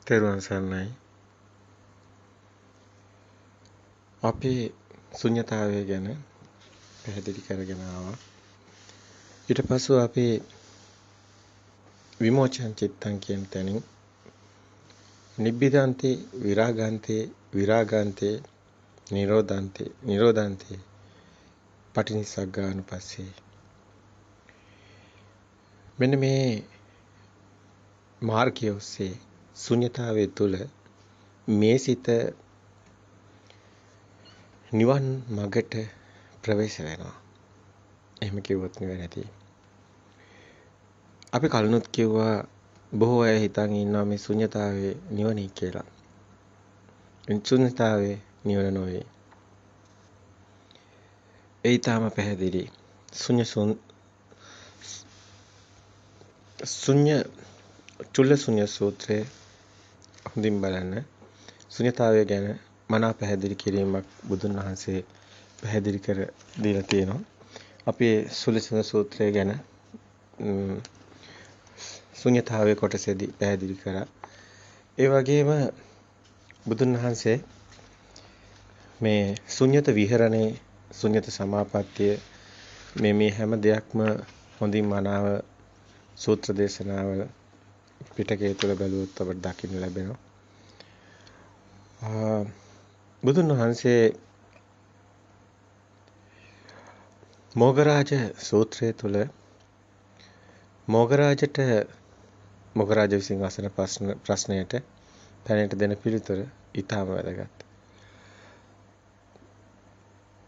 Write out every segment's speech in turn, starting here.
තෙරුවන් සරණයි. අපි ශුන්‍යතාවය ගැන පැහැදිලි කරගෙන ආවා. ඊට පස්ව අපි විමෝචන චිත්තං කියන තැනින් නිබ්බිදාන්තේ විරාගාන්තේ විරාගාන්තේ නිරෝධාන්තේ නිරෝධාන්තේ පටිනිස්සග්ගානුපස්සේ මෙන්න මේ මාර්ගය ඔස්සේ ශුන්‍යතාවයේ තුල මේ සිත නිවන් මගට ප්‍රවේශ වෙනවා. එහෙම කිව්වොත් නෙවෙයි නැති. අපි කලිනුත් කිව්වා බොහෝ අය හිතන් ඉන්නවා මේ ශුන්‍යතාවයේ නිවනයි කියලා. ශුන්‍යතාවයේ නිවන නොවේ. ඒ ඊටම පැහැදිලි. චුල්ල ශුන්‍ය සූත්‍රයේ හොඳින් බලන්න. ශුන්‍යතාවය ගැන මනා පැහැදිලි කිරීමක් බුදුන් වහන්සේ පැහැදිලි කර දීලා තියෙනවා. අපි චුල්ල ශුන්‍ය සූත්‍රය ගැන ශුන්‍යතාවයේ කොටසේදී පැහැදිලි කරා. ඒ වගේම බුදුන් වහන්සේ මේ ශුන්‍යත විහරණේ ශුන්‍යත සමාපත්තිය මේ හැම දෙයක්ම හොඳින් මනාව සූත්‍ර දේශනාවල පිටකයේ තුල බැලුවොත් අපට දකින්න ලැබෙනවා. බුදුන් වහන්සේ මොග්ගරාජ සූත්‍රය තුල මොග්ගරාජ විසින් අසන ප්‍රශ්නයට පැනට දෙන පිළිතුර ඊටම වැදගත්.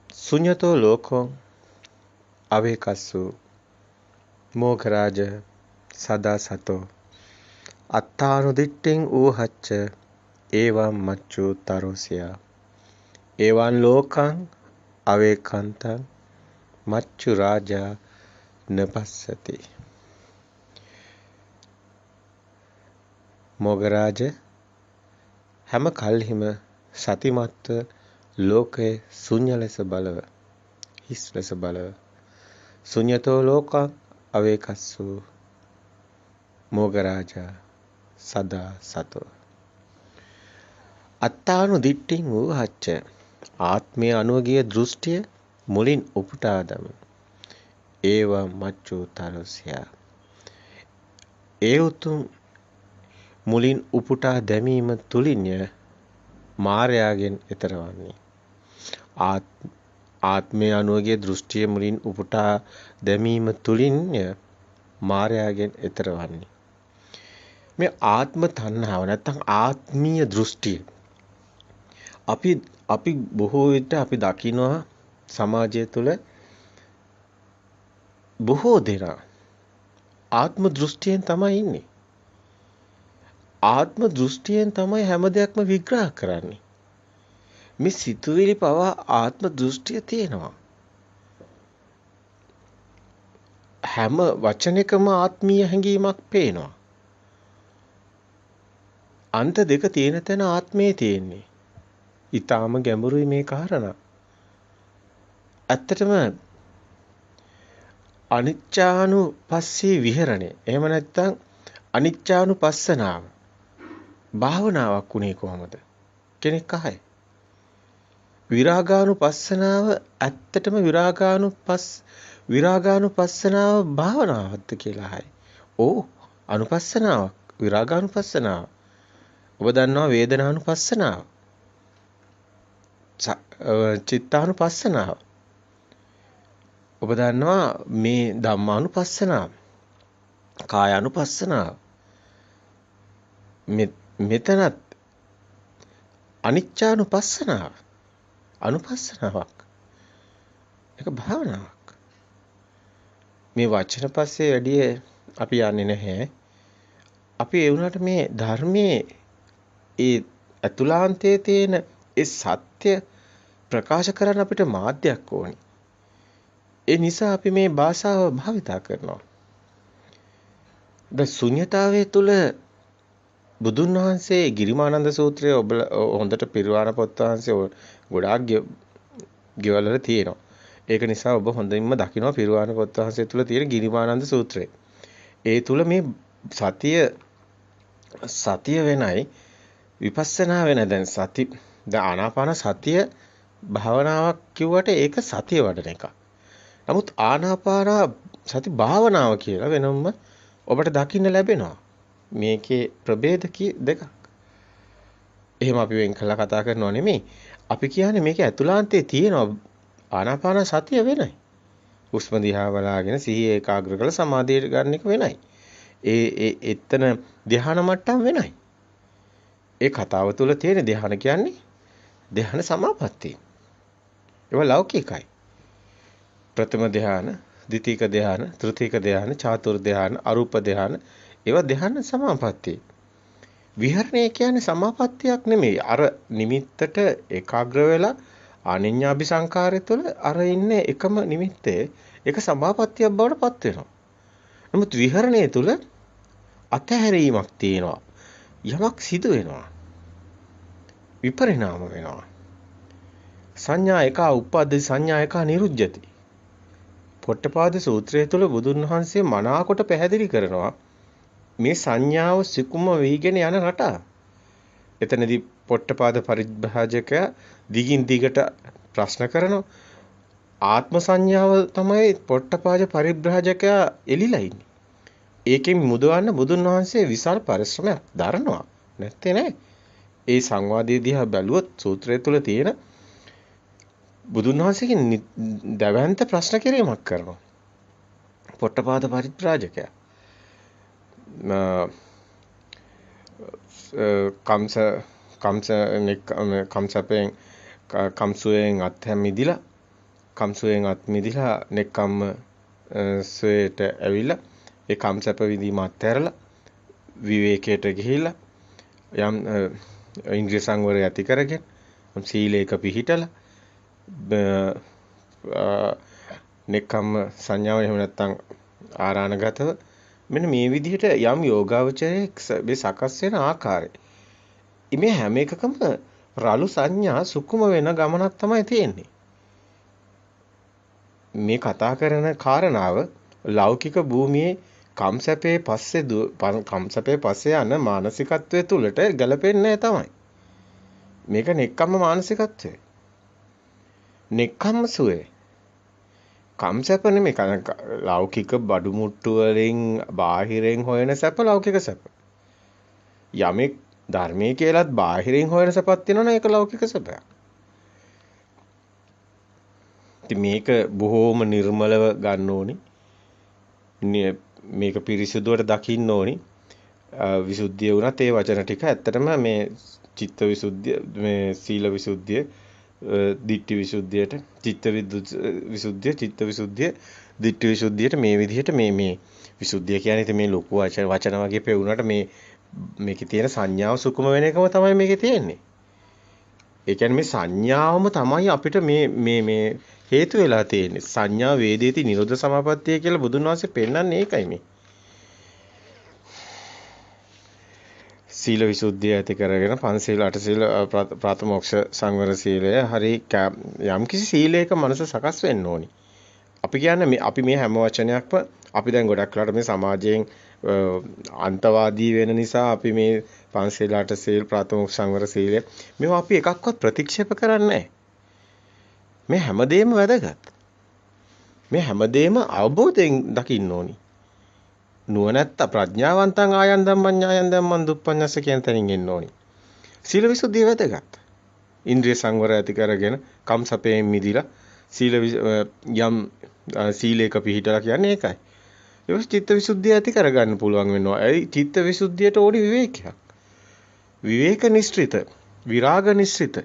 ශුන්‍යතෝ ලෝකෝ අවේකස්සු මොග්ගරාජ සදා සතෝ අත්තානුදිට්ඨින් ඌහච්ච ඒවම් මච්චු තරෝසියා ඒවන් ලෝකං අවේකන්තං මච්චු රාජා නපස්සති. මොග්ගරාජ හැම කල්හිම සතිමත්ව ලෝකයේ ශුන්‍ය ලෙස බලව හිස් ලෙස බලව ශුන්‍යතෝ ලෝකං අවේකස්සු මොග්ගරාජා සදා සතෝ අත්තානු දිට්ඨින් වූහච්ච ආත්මය අනුගිය දෘෂ්ටිය මුලින් උපුටා දම ඒව මච්චු තරසියා ඒ උතුම් මුලින් උපුටා දැමීම තුලින්ය මායාවෙන් එතරවන්නේ. ආත්මය අනුගිය දෘෂ්ටිය මුලින් උපුටා දැමීම තුලින්ය මායාවෙන් එතරවන්නේ. මේ ආත්ම තණ්හාව නැත්නම් ආත්මීය දෘෂ්ටිය අපි බොහෝ විට අපි දකිනවා සමාජය තුළ බොහෝ දෙනා ආත්ම දෘෂ්ටියෙන් තමයි ඉන්නේ. ආත්ම දෘෂ්ටියෙන් තමයි හැම දෙයක්ම විග්‍රහ කරන්නේ. මේ සිතුවිලි පවා ආත්ම දෘෂ්ටිය තියෙනවා. හැම වචනයකම ආත්මීය හැඟීමක් පේනවා. අන්ත දෙක තියෙන තැන ආත්මය තියෙන්නේ. ඊටාම ගැඹුරුයි මේ කාරණා. ඇත්තටම අනිච්චානුපස්සී විහරණය. එහෙම නැත්නම් අනිච්චානුපස්සනාව. භාවනාවක් උනේ කොහොමද? කෙනෙක් අහයි. විරාගානුපස්සනාව ඇත්තටම විරාගානුපස්සනාව භාවනාවක්ද කියලා අහයි. ඕ අනුපස්සනාවක් විරාගානුපස්සනාව. ඔබ දන්නවා වේදනානුපස්සනාව. චිත්තානුපස්සනාව. ඔබ දන්නවා මේ ධම්මානුපස්සනාව. කායානුපස්සනාව. මෙතනත් අනිච්චානුපස්සනාව. අනුපස්සනාවක්. ඒක භාවනාවක්. මේ වචන පස්සේ වැඩි අපි යන්නේ නැහැ. අපි ඒ වුණාට මේ ධර්මයේ ඒ අතුලාන්තයේ තියෙන ඒ සත්‍ය ප්‍රකාශ කරන්න අපිට මාධ්‍යයක් ඕනේ. ඒ නිසා අපි මේ භාෂාව භාවිතා කරනවා. ද ශුන්‍යතාවයේ තුල බුදුන් වහන්සේ ගිරිමානන්ද සූත්‍රය ඔබ හොඳට පිරිවාන පොත් වහන්සේ ගොඩාක් ගෙවල් වල තියෙනවා. ඒක නිසා ඔබ හොඳින්ම දකිනවා පිරිවාන පොත් වහන්සේ තුල තියෙන ගිරිමානන්ද සූත්‍රය. ඒ තුල මේ සතිය වෙනයි විපස්සනා වෙන දැන් දැන් ආනාපාන සතිය භාවනාවක් කිව්වට ඒක සතිය වඩන එක. නමුත් ආනාපාන සති භාවනාව කියලා වෙනම ඔබට දකින්න ලැබෙනවා. මේකේ ප්‍රභේද දෙකක්. එහෙම අපි වෙන් කළා කතා කරනව නෙමෙයි. අපි කියන්නේ මේක ඇතුළාන්තයේ තියෙනවා ආනාපාන සතිය වෙනයි. හුස්ම දිහා බලාගෙන සිහිය ඒකාග්‍ර කරලා සමාධියට ගන්න එක වෙනයි. එතන ධ්‍යාන මට්ටම් වෙනයි. ඒ කතාව තුළ තියෙන ධ්‍යාන කියන්නේ ධ්‍යාන සමාපatti. ඒවා ලෞකිකයි. ප්‍රථම ධ්‍යාන, ද්විතීක ධ්‍යාන, තෘතීක ධ්‍යාන, චාතුර් ධ්‍යාන, අරූප ධ්‍යාන ඒවා ධ්‍යාන සමාපatti. විහරණය කියන්නේ සමාපත්තියක් නෙමෙයි. අර නිමිත්තට ඒකාග්‍ර වෙලා ආනිඤ්ඤාභි සංකාරය තුළ අර ඉන්නේ එකම නිමිත්තේ ඒක සමාපත්තියක් බවට පත් වෙනවා. නමුත් විහරණය තුළ අතහැරීමක් තියෙනවා. යමක් සිදු වෙනවා. විපරිණාම වෙනවා. සංඥා එක උප්පද්දි සංඥා එක නිරුද්ධති. පොට්ටපාද සූත්‍රය තුළ බුදුන් වහන්සේ මනාකොට පැහැදිලි කරනවා මේ සංඥාව සිකුම වෙහිගෙන යන රටා. එතනදී පොට්ටපාද පරිබ්‍රාජකයා දිගින් දිගට ප්‍රශ්න කරනවා. ආත්ම සංඥාව තමයි පොට්ටපාද පරිබ්‍රාජකයා එලිලා ඉන්නේ. ඒකෙන් මුදවන්න බුදුන් වහන්සේ විශාල පරිශ්‍රමයක් දරනවා. නැත්තේ නෑ. ඒ සංවාදයේ දිහා බැලුවොත් සූත්‍රය තුළ තියෙන බුදුන් වහන්සේගෙන් දවැන්ත ප්‍රශ්න කිරීමක් කරනවා. පොට්ටපාද පරිබ්‍රාජකයා. කම්සුවෙන් අත් මිදිලා නෙක්කම්ම සුවේට ඇවිල්ලා ඒ කම්සප විදීම අත්හැරලා විවේකයට ගිහිල්ලා යම් ඉන්ද්‍රිය සංවරය ඇති කරගෙන සීලයක පිහිටලා නෙක්කම්ම සංඥාව එහෙම නැත්නම් ආරාණගතව මෙන්න මේ විදිහට යම් යෝගාවචරයේ මේ සකස් වෙන ආකාරය. මේ හැම එකකම රළු සංඥා සුකුම වෙන ගමනක් තමයි තියෙන්නේ. මේ කතා කරන කාරණාව ලෞකික භූමියේ කම්සපේ පස්සේ යන මානසිකත්වයේ තුලට ගැලපෙන්නේ තමයි. මේක නෙක්කම්ම මානසිකත්වය. නෙක්කම්ම සුවේ. කම්සප නෙමෙයි ලෞකික බඩු මුට්ටු වලින් බාහිරෙන් හොයන සැප ලෞකික සැප. යමෙක් ධර්මයේ කියලාත් බාහිරින් හොයන සැපක් තියෙනවනේ ඒක ලෞකික සැපයක්. ඉතින් මේක බොහෝම නිර්මලව ගන්න ඕනි. මේක පිරිසිදුවට දකින්න ඕනි. විසුද්ධිය වුණත් ඒ වචන ටික ඇත්තටම මේ චිත්ත විසුද්ධිය, මේ සීල විසුද්ධිය, ditthi විසුද්ධියට, චිත්ත විසුද්ධිය, චිත්ත විසුද්ධිය, ditthi විසුද්ධියට මේ විදිහට මේ විසුද්ධිය කියන්නේ ඉතින් මේ ලොකු වචන වගේ පෙවුනට මේකේ තියෙන සංඥාව සුකුම වෙන එකම තමයි මේකේ තියෙන්නේ. ඒ කියන්නේ මේ සංඥාවම තමයි අපිට මේ හේතු වෙලා තියෙන්නේ. සංඥා වේදේති නිරෝධ සමාපත්තිය කියලා බුදුන් වහන්සේ පෙන්නන්නේ ඒකයි මේ. සීල විසුද්ධිය ඇති කරගෙන පංචශීල අටශීල ප්‍රාථමෝක්ෂ සංවර සීලය හරි යම් කිසි සීලයක මනස සකස් වෙන්න ඕනි. අපි කියන්නේ අපි මේ හැම වචනයක්ම අපි දැන් ගොඩක් වෙලාට මේ සමාජයෙන් අන්තවාදී වෙන නිසා අපි මේ පංචශීල අටශීල ප්‍රාථමෝක්ෂ සංවර සීලය මේවා අපි එකක්වත් ප්‍රතික්ෂේප කරන්නේ නැහැ. මේ හැමදේම වැදගත්. මේ හැමදේම අවබෝධයෙන් දකින්න ඕනි. නුවණැත්ත ප්‍රඥාවන්තං ආයන් ධම්මං ඥායන් ධම්මං දුප්පඤ්ඤස්ස කියන තැනින් එන්න ඕනි. සීල විසුද්ධිය වැදගත්. ඉන්ද්‍රිය සංවරය ඇති කරගෙන කම්සපයෙන් මිදිලා යම් සීලයක පිහිටලා කියන්නේ ඒකයි. ඒක චිත්ත විසුද්ධිය ඇති කරගන්න පුළුවන් වෙනවා. ඒ චිත්ත විසුද්ධියට ඕනි විවේකයක්. විවේක නිස්ෘත, විරාග නිස්ෘත,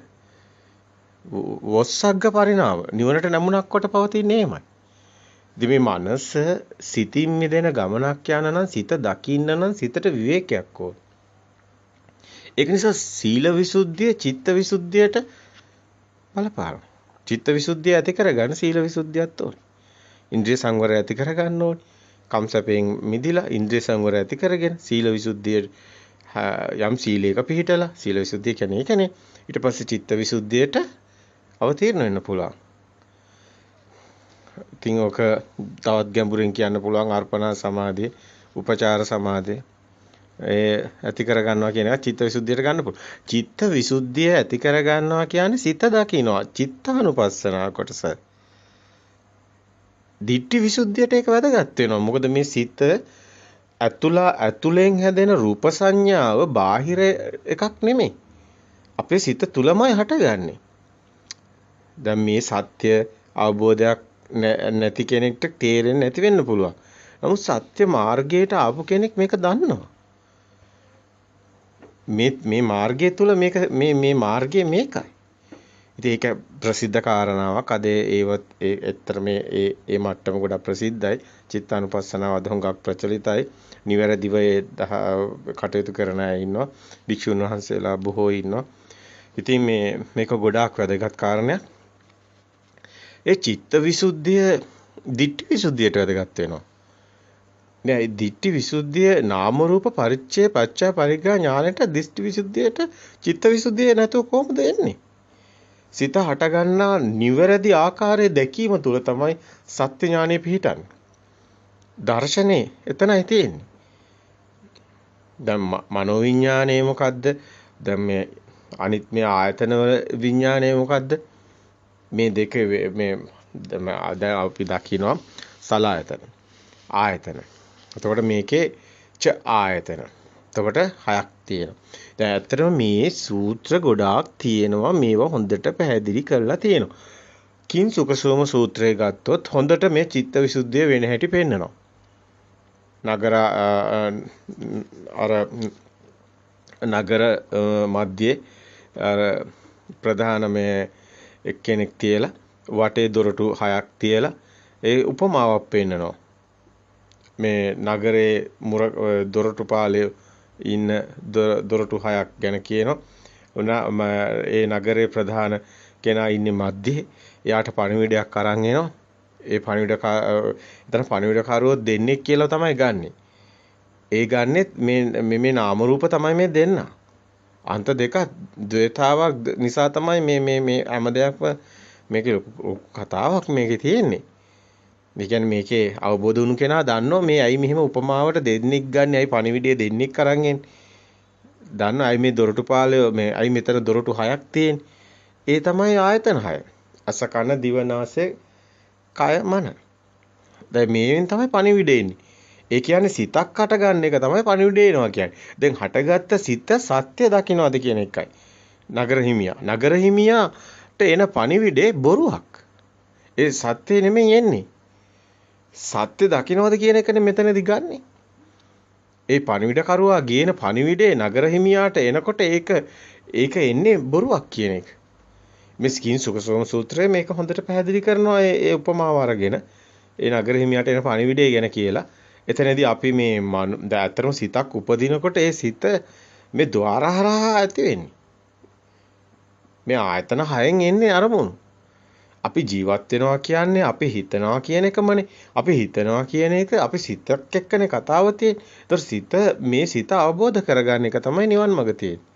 වොස්සග්ග පරිණාම නිවනට නැමුණක් කොට පවතින්නේ එහෙමයි. ඉතින් මේ මනස සිතින් මිදෙන ගමනක් යන නම් සිත දකින්න නම් සිතට විවේකයක් ඕන. ඒක නිසා සීල විසුද්ධිය චිත්ත විසුද්ධියට බලපාන. චිත්ත විසුද්ධිය ඇති කරගන්න සීල විසුද්ධියත් ඕන. ඉන්ද්‍රිය සංවරය ඇති කරගන්න ඕනි. කම්සපෙන් මිදිලා ඉන්ද්‍රිය සංවරය ඇති කරගෙන සීල විසුද්ධිය යම් සීලයක පිහිටලා සීල විසුද්ධිය කියන්නේ ඒකනේ. ඊට පස්සේ චිත්ත විසුද්ධියට අවතීර්ණ වෙන්න පුළුවන්. ඉතින් ඔක තවත් ගැඹුරින් කියන්න පුළුවන් අර්පණා සමාධිය, උපචාර සමාධිය, ඒ ඇති කර ගන්නවා කියන එක චිත්ත විසුද්ධියට ගන්න පුළුවන්. චිත්ත විසුද්ධිය ඇති කර ගන්නවා කියන්නේ සිත දකින්නවා. චිත්තානුපස්සනා කොටස. දිට්ඨි විසුද්ධියට ඒක වැදගත් වෙනවා. මොකද මේ සිත ඇතුලෙන් හැදෙන රූප සංඥාව බාහිර එකක් නෙමෙයි. අපේ සිත තුලමයි හටගන්නේ. දැන් මේ සත්‍ය අවබෝධයක් නැති කෙනෙක්ට තේරෙන්නේ නැති වෙන්න පුළුවන්. නමුත් සත්‍ය මාර්ගයට ආපු කෙනෙක් මේක දන්නවා. මේ මාර්ගය තුල මේක මේ මාර්ගය මේකයි. ඉතින් ඒක ප්‍රසිද්ධ කාරණාවක්. අද ඒතර මේ මට්ටම ගොඩක් ප්‍රසිද්ධයි. චිත්තානුපස්සනාව අද හුඟක් ප්‍රචලිතයි. නිවැරදිව කටයුතු කරන අය ඉන්නවා. භික්ෂුන් වහන්සේලා බොහෝ ඉන්නවා. ඉතින් මේක ගොඩාක් වැදගත් කාරණයක්. ඒ චිත්ත විසුද්ධිය දිට්ඨි විසුද්ධියට වැදගත් වෙනවා. නෑ දිට්ඨි විසුද්ධිය නාම රූප පරිච්ඡේ පච්චා පරිග්‍රහ ඥානෙට දිට්ඨි විසුද්ධියට චිත්ත විසුද්ධිය නැතුව කොහොමද එන්නේ? සිත හටගන්නා නිවැරදි ආකාරයේ දැකීම තුළ තමයි සත්‍ය ඥානෙ පිහිටන්නේ. දර්ශනේ එතනයි තියෙන්නේ. දැන් මනෝවිඤ්ඤාණය මොකද්ද? දැන් මේ අනිත් මේ ආයතන වල විඤ්ඤාණය මොකද්ද? මේ දෙක දැන් අපි දකිනවා සලආයතන. ආයතන. එතකොට මේකේ ච ආයතන. එතකොට හයක් තියෙනවා. දැන් ඇත්තටම මේ සූත්‍ර ගොඩාක් තියෙනවා. මේවා හොඳට පැහැදිලි කරලා තියෙනවා. කිං සුඛසෝම සූත්‍රය ගත්තොත් හොඳට මේ චිත්තවිසුද්ධිය වෙන හැටි පෙන්නනවා. නගර මැදේ අර ප්‍රධාන මේ එක්කෙනෙක් තියලා වටේ දොරටු 6ක් තියලා ඒ උපමාවක් පෙන්නනවා. මේ නගරේ දොරටු පාලේ ඉන්න දොරටු 6ක් ගැන කියනවා. ඒ නගරේ ප්‍රධාන කෙනා ඉන්නේ මැද්දේ. එයාට පණිවිඩයක් අරන් එනවා. ඒ පණිවිඩකාරයෝ දෙන්නෙක් කියලා තමයි ගන්නෙ. ඒ ගන්නෙත් මේ නාම රූප තමයි මේ දෙන්න. අන්ත දෙක ද්වේතාවක් නිසා තමයි මේ හැම දෙයක්ම මේකේ කතාවක් මේකේ තියෙන්නේ. මේ කියන්නේ මේකේ අවබෝධ වුණු කෙනා දන්නවා මේ ඇයි මෙහෙම උපමාවට දෙන්නෙක් ගන්න ඇයි පණිවිඩය දෙන්නෙක් අරන් එන්නේ. දන්නවා ඇයි මේ දොරටු පාලය මේ ඇයි මෙතන දොරටු 6ක් තියෙන්නේ. ඒ තමයි ආයතන 6. අස කන දිව නාසය කය මන. දැන් මේවෙන් තමයි පණිවිඩය එන්නේ. ඒ කියන්නේ සිතක් හට ගන්න එක තමයි පණිවිඩය එනවා කියන්නේ. දැන් හටගත්ත සිත සත්‍ය දකින්නවද කියන එකයි. නගර හිමියාට එන පණිවිඩේ බොරුවක්. ඒ සත්‍ය නෙමෙයි එන්නේ. සත්‍ය දකින්නවද කියන එකනේ මෙතනදී ගන්නෙ. ඒ පණිවිඩ කරුවා ගේන පණිවිඩේ නගර හිමියාට එනකොට ඒක එන්නේ බොරුවක් කියන එක. මේ ස්කින් සුඛසෝම සූත්‍රයේ මේක හොඳට පැහැදිලි කරනවා ඒ උපමාව අරගෙන ඒ නගර හිමියාට එන පණිවිඩය ගැන කියලා. එතනදී අපි මේ ඇත්තටම සිතක් උපදිනකොට ඒ සිත මේ ద్వාර හරහා ඇති වෙන්නේ. මේ ආයතන 6න් එන්නේ අරමුණු. අපි ජීවත් වෙනවා කියන්නේ අපි හිතනවා කියන එකමනේ. අපි හිතනවා කියන එක අපි සිතක් එක්කනේ කතාව තියෙන්නේ. ඒතර මේ සිත අවබෝධ කරගන්න එක තමයි නිවන් මඟ තියෙන්නේ.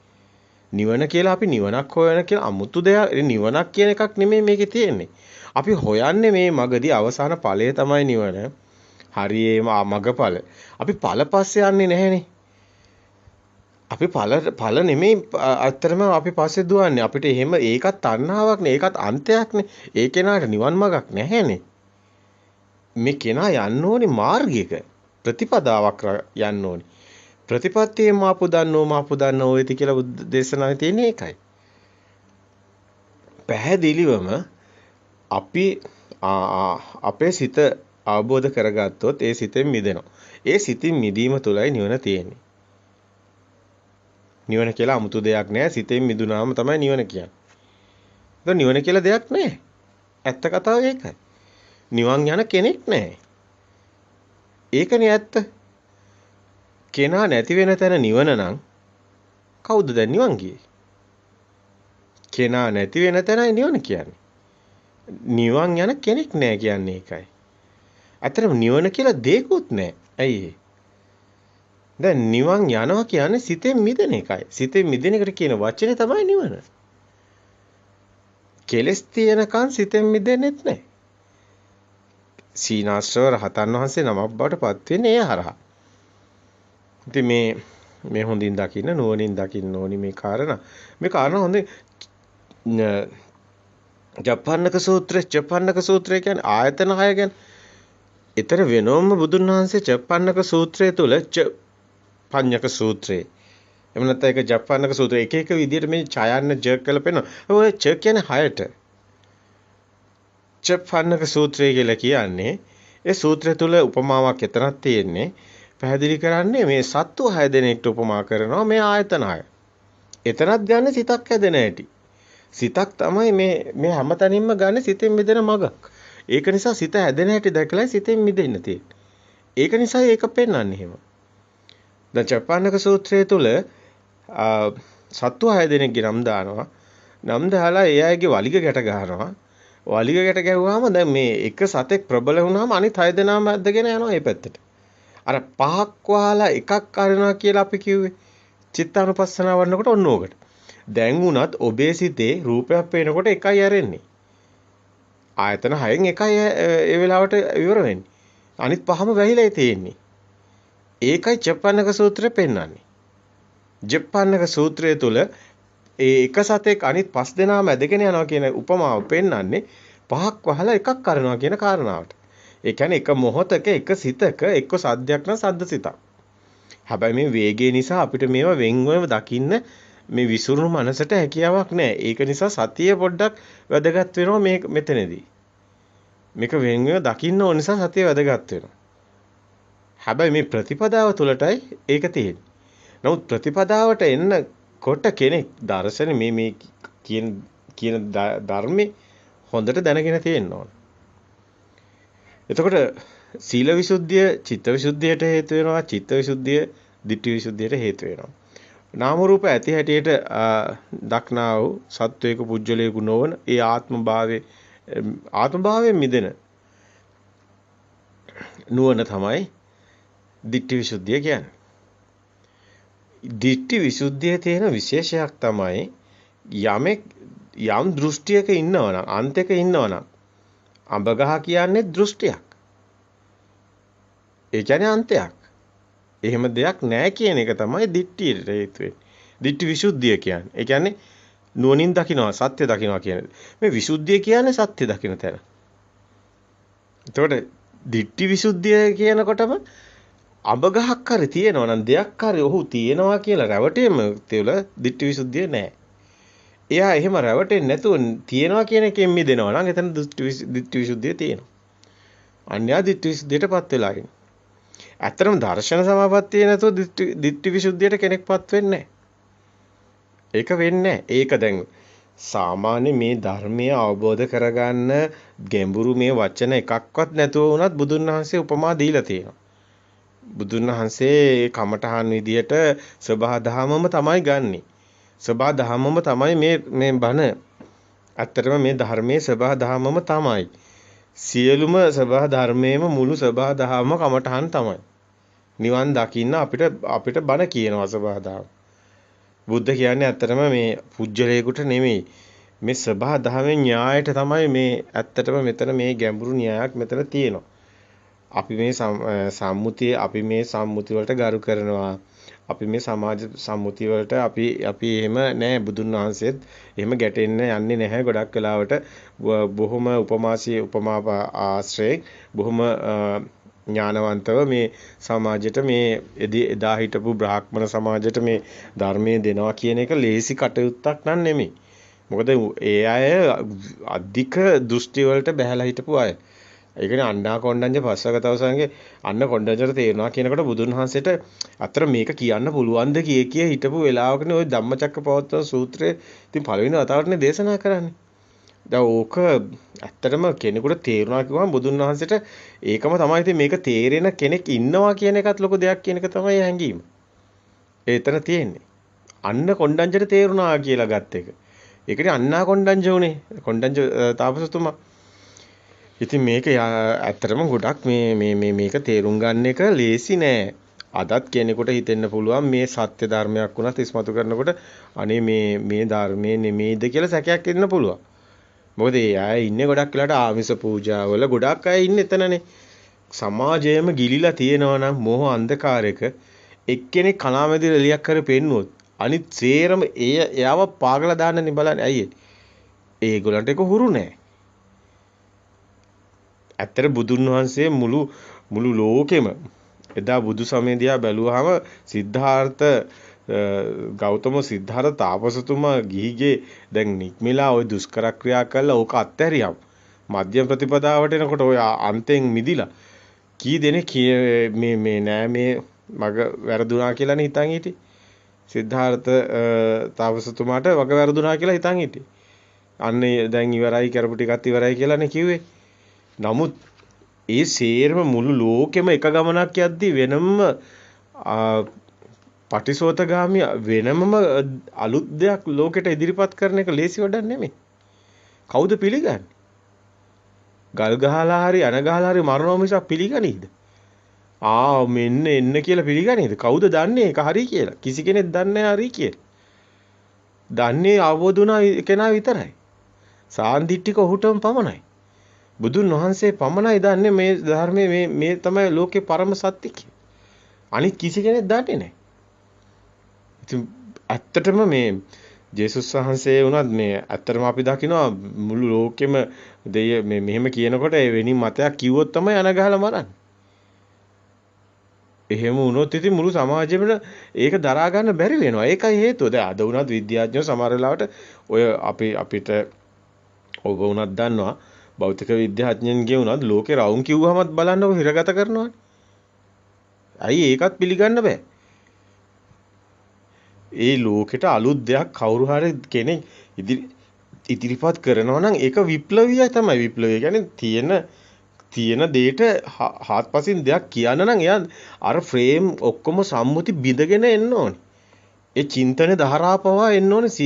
නිවන කියලා අපි නිවනක් හොයන කියලා අමුතු දෙයක් නිවනක් කියන එකක් නෙමෙයි මේකේ තියෙන්නේ. අපි හොයන්නේ මේ මගදී අවසාන ඵලය තමයි නිවන. හරියේම මගඵල. අපි ඵල පස්සේ යන්නේ නැහනේ. අපි ඵල නෙමෙයි අත්‍තරම අපි පස්සේ දුවන්නේ. අපිට එහෙම ඒකත් තණ්හාවක් නේ. ඒකත් අන්තයක් නේ. ඒ කෙනාට නිවන් මගක් නැහැනේ. මේ කෙනා යන්න ඕනේ මාර්ගයක. ප්‍රතිපදාවක් යන්න ඕනේ. ප්‍රතිපත්තියේ මාපු දන්නෝ වෙති කියලා බුද්ධ දේශනාවේ තියෙන එකයි. පැහැදිලිවම අපි අපේ සිත අවබෝධ කරගත්තොත් ඒ සිතෙන් මිදෙනවා. ඒ සිතින් මිදීම තුළයි නිවන තියෙන්නේ. නිවන කියලා 아무තු දෙයක් නැහැ. සිතෙන් මිදුනාම තමයි නිවන කියන්නේ. ඒක නිවන කියලා දෙයක් නැහැ. ඇත්ත කතාව ඒකයි. නිවන් යන කෙනෙක් නැහැ. ඒකනේ ඇත්ත. කෙනා නැති වෙන තැන නිවන නම් කවුද දැන් නිවන් ගියේ? කෙනා නැති වෙන තැනයි නිවන කියන්නේ. නිවන් යන කෙනෙක් නැහැ කියන්නේ ඒකයි. අතරම නිවන කියලා දෙයක්වත් නැහැ. ඇයි දැන් නිවන් යනවා කියන්නේ සිතෙන් මිදෙන එකයි. සිතෙන් මිදෙන එකට කියන වචනේ තමයි නිවන. කෙලස් තියෙනකන් සිතෙන් මිදෙන්නෙත් නැහැ. සීනාශ්‍රව රහතන් වහන්සේ නමක් බවට පත් වෙන්නේ ඒ හරහා. ඉතින් මේ හොඳින් දකින්න නුවණින් දකින්න ඕනි මේ කාරණා. මේ කාරණා හොඳින් ජපන්නක සූත්‍රය කියන්නේ ආයතන 6 ගැන. ඊතර වෙනොම බුදුන් වහන්සේ චපන්නක සූත්‍රය තුල පඤ්ඤක සූත්‍රය. එහෙම නැත්නම් ඒක ජපන්නක සූත්‍රය එක එක විදිහට මේ ඡයන්න ජ කරලා පෙන්නනවා. ඔය ච කියන්නේ 6ට. චපන්නක සූත්‍රය කියලා කියන්නේ ඒ සූත්‍රය තුල උපමාවක් එතනක් තියෙන්නේ. පැහැදිලි කරන්නේ මේ සත්තු 6 දෙනෙක්ට උපමා කරනවා මේ ආයතන 6. එතනත් ගන්න සිතක් හැදෙන හැටි. සිතක් තමයි මේ හැමතැනින්ම ගන්න සිතෙන් මිදෙන මගක්. ඒක නිසා සිත හැදෙන හැටි දැකලා සිතෙන් මිදෙන්න තියෙන්නේ. ඒක නිසා ඒක පෙන්වන්නේ එහෙම. දැන් චපන්නක සූත්‍රය තුල සත්තු 6 දෙනෙක්ගේ නම් දානවා. නම් දාලා ඒ අයගේ වලිග ගැට ගන්නවා. වලිග ගැට ගැහුවාම දැන් මේ එක සතෙක් ප්‍රබල වුණාම අනිත් 6 දෙනාම ඇදගෙන යනවා මේ පැත්තට. අර පහක් වහලා එකක් කරනවා කියලා අපි කිව්වේ. චිත්තානුපස්සනාව වන්නකොට ඔන්න ඕකට. දැන් උනත් ඔබේ සිතේ රූපයක් පේනකොට එකයි ඇරෙන්නේ. ආයතන 6න් එකයි ඒ වෙලාවට ඉවර වෙන්නේ. අනිත් පහම වැහිලා තියෙන්නේ. ඒකයි චප්පන්නක සූත්‍රය පෙන්වන්නේ. ජප්පන්නක සූත්‍රය තුල ඒ එක සතෙක් අනිත් 5 දෙනාම ඇදගෙන යනවා කියන උපමාව පෙන්වන්නේ පහක් වහලා එකක් කරනවා කියන කාරණාවට. ඒ කියන්නේ එක මොහොතක එක සිතක එක්ක සද්දයක් නම් සද්ද සිතක්. හැබැයි මේ වේගය නිසා අපිට මේවා වෙන්වම දකින්න මේ විසුරුණු මනසට හැකියාවක් නැහැ. ඒක නිසා සතිය පොඩ්ඩක් වැදගත් වෙනවා මේ මෙතනදී. මේක වෙන්වම දකින්න ඕන නිසා සතිය වැදගත් වෙනවා. හැබැයි මේ ප්‍රතිපදාව තුළටයි ඒක තියෙන්නේ. නමුත් ප්‍රතිපදාවට එන්නකොට කෙනෙක් දර්ශන මේ කියන ධර්මේ හොඳට දැනගෙන තියෙන්න ඕන. එතකොට සීල විසුද්ධිය චිත්ත විසුද්ධියට හේතු වෙනවා. චිත්ත විසුද්ධිය ditthi විසුද්ධියට හේතු වෙනවා. නාම රූප ඇති හැටියට දක්නා වූ සත්වයක පුජ්‍යලයක නොවන ඒ ආත්මභාවයෙන් මිදෙන නුවණ තමයි ditthi විසුද්ධිය කියන්නේ. ditthi විසුද්ධියේ තියෙන විශේෂයක් තමයි යම් දෘෂ්ටියක ඉන්නවනම් අන්තයක ඉන්නවනම් අඹගහ කියන්නේ දෘෂ්ටියක්. ඒ කියන්නේ අන්තයක්. එහෙම දෙයක් නැහැ කියන එක තමයි ditthියට හේතු වෙන්නේ. ditthi විසුද්ධිය කියන්නේ. ඒ කියන්නේ නුවණින් දකිනවා සත්‍ය දකිනවා කියන්නේ. මේ විසුද්ධිය කියන්නේ සත්‍ය දකින තැන. එතකොට ditthi විසුද්ධිය කියනකොටම අඹගහක් හරි තියෙනවා නම් දෙයක් හරි ඔහු තියෙනවා කියලා රැවටීම තුළ ditthi විසුද්ධිය නැහැ. එයා එහෙම රැවටෙන්නේ නැතුව තියෙනවා කියන එකෙන් මිදෙනවා නම් එතන ditthi විසුද්ධිය තියෙනවා. අන්‍යා ditthi විසුද්ධියටපත් වෙලා ඉන්නේ. ඇත්තටම දර්ශන සමාපත්තිය නැතුව ditthi විසුද්ධියට කෙනෙක්පත් වෙන්නේ නැහැ. ඒක වෙන්නේ ඒක දැන් සාමාන්‍ය මේ ධර්මය අවබෝධ කරගන්න ගැඹුරු මේ වචන එකක්වත් නැතුව වුණත් බුදුන් වහන්සේ උපමා දීලා තියෙනවා. බුදුන් වහන්සේ කමඨහන් විදියට සබහා දහමම තමයි ගන්නෙ. සබහා දහමම තමයි මේ බණ. ඇත්තටම මේ ධර්මයේ සබහා දහමම තමයි. සියලුම සබහා ධර්මයේම මුළු සබහා දහම කමඨහන් තමයි. නිවන් දකින්න අපිට බණ කියනවා සබහා දහම. බුද්ධ කියන්නේ ඇත්තටම මේ පුජ්‍යලයකට නෙමෙයි. මේ සබහා දහමේ න්‍යායට තමයි මේ ඇත්තටම මෙතන මේ ගැඹුරු න්‍යායක් මෙතන තියෙනවා. අපි මේ සම්මුති වලට ගරු කරනවා. අපි මේ සමාජ සම්මුති වලට අපි එහෙම නෑ. බුදුන් වහන්සේත් එහෙම ගැටෙන්න යන්නේ නැහැ. ගොඩක් වෙලාවට බොහොම උපමා ආශ්‍රයෙන් බොහොම ඥානවන්තව මේ සමාජයට මේ එදා හිටපු බ්‍රාහ්මණ සමාජයට මේ ධර්මයේ දෙනවා කියන එක ලේසි කටයුත්තක් නන් නෙමෙයි. මොකද ඒ අය අධික දෘෂ්ටි වලට බැහැලා හිටපු අය. ඒ කියන්නේ අණ්ඩා කොණ්ඩඤ්ඤ පස්සක තවසන්ගේ අන්න කොණ්ඩඤ්ඤට තේරෙනවා කියනකොට බුදුන් වහන්සේට අතර මේක කියන්න පුළුවන්ද කිය හිටපු වෙලාවකනේ ওই ධම්මචක්කපවත්තන සූත්‍රයේ ඉතින් පළවෙනි වතාවටනේ දේශනා කරන්නේ. දැන් ඕක ඇත්තටම කෙනෙකුට තේරුණා කිව්වම බුදුන් වහන්සේට ඒකම තමයි ඉතින් මේක තේරෙන කෙනෙක් ඉන්නවා කියන එකත් ලොකු දෙයක් කියන එක තමයි හැංගීම. ඒතන තියෙන්නේ. අන්න කොණ්ඩඤ්ඤට තේරුණා කියලා ගත්ත එක. ඒකනේ අන්නා කොණ්ඩඤ්ඤ උනේ. කොණ්ඩඤ්ඤ තාපසතුමා. ඉතින් මේක ඇත්තටම ගොඩක් මේක තේරුම් ගන්න එක ලේසි නෑ. අදත් කෙනෙකුට හිතෙන්න පුළුවන් මේ සත්‍ය ධර්මයක් වුණත් ඉස්මතු කරනකොට අනේ මේ ධර්මයේ නෙමෙයිද කියලා සැකයක් එන්න පුළුවන්. මොකද ඒ අය ඉන්නේ ගොඩක් වෙලාට ආමිස පූජාවල ගොඩක් අය ඉන්නේ එතනනේ. සමාජයේම ගිලිලා තියෙනවා නම් මෝහ අන්ධකාරයක එක්කෙනෙක් කණාමැදිරි එලියක් කර පෙන්නුවොත් අනිත් සේරම එයාව පාගලා දාන්නනේ බලන්නේ. ඇයි ඒගොල්ලන්ට ඒක හුරු නෑ. ඇත්තට බුදුන් වහන්සේ මුළු ලෝකෙම එදා බුදු සමය දිහා බැලුවාම සිද්ධාර්ථ ගෞතම සිද්ධාර්ථ තාපසතුමා ගිහිගේ දැන් නික්මිලා ওই දුෂ්කර ක්‍රියා කළා ඕක අත්හැරියම් මධ්‍යම ප්‍රතිපදාවට එනකොට ඔය අන්තෙන් මිදිලා කී දෙනෙක් මේ නෑ මේ මග වැරදුනා කියලානේ හිතන් හිටියේ. සිද්ධාර්ථ තාපසතුමාට වග වැරදුනා කියලා හිතන් හිටියේ. අන්නේ දැන් ඉවරයි කරපු ටිකත් ඉවරයි කියලානේ කිව්වේ. නමුත් ඒ සේරම මුළු ලෝකෙම එක ගමනක් යද්දි වෙනම පටිසෝතගාමී වෙනමම අලුත් දෙයක් ලෝකෙට ඉදිරිපත් කරන එක ලේසි වැඩක් නෙමෙයි. කවුද පිළිගන්නේ? ගල් ගහලා හරි අන ගහලා හරි මරනවා මිසක් පිළිගනීද? මෙන්න එන්න කියලා පිළිගනීද? කවුද දන්නේ ඒක හරි කියලා? කිසි කෙනෙක් දන්නේ නැහැ හරි කියලා. දන්නේ අවබෝධ වුණා කෙනා විතරයි. සාන්දිටික ඔහුටම පමණයි. බුදුන් වහන්සේ පමණයි දන්නේ මේ ධර්මයේ මේ තමයි ලෝකේ පරම සත්‍ය කියලා. අනිත් කිසි කෙනෙක් දන්නේ නැහැ. ඉතින් ඇත්තටම මේ ජේසුස් වහන්සේ වුණත් මේ ඇත්තටම අපි දකිනවා මුළු ලෝකෙම දෙය මේ මෙහෙම කියනකොට ඒ වෙනින් මතයක් කිව්වොත් තමයි අනගහලා මරන්නේ. එහෙම වුණොත් ඉතින් මුළු සමාජෙම ඒක දරා ගන්න බැරි වෙනවා. ඒකයි හේතුව. දැන් අද වුණත් විද්‍යාඥයෝ සමහර වෙලාවට ඔය අපිට ඔබ වුණත් දන්නවා භෞතික විද්‍යාඥයන්ගේ වුණත් ලෝකේ රවුම් කිව්වමත් බලන්නකො හිරගත කරනවානේ. ඇයි ඒකත් පිළිගන්න බෑ. ඒ ලෝකෙට අලුත් දෙයක් කවුරු හරි කෙනෙක් ඉදිරිපත් කරනවා නම් ඒක විප්ලවීයයි තමයි. විප්ලවය කියන්නේ තියෙන දෙයට හාත්පසින් දෙයක් කියන්න නම් එයා අර ෆ්‍රේම් ඔක්කොම සම්මුති බිඳගෙන එන්න ඕනේ. ඒ චින්තන ධාරා පවා එන්න ඕනේ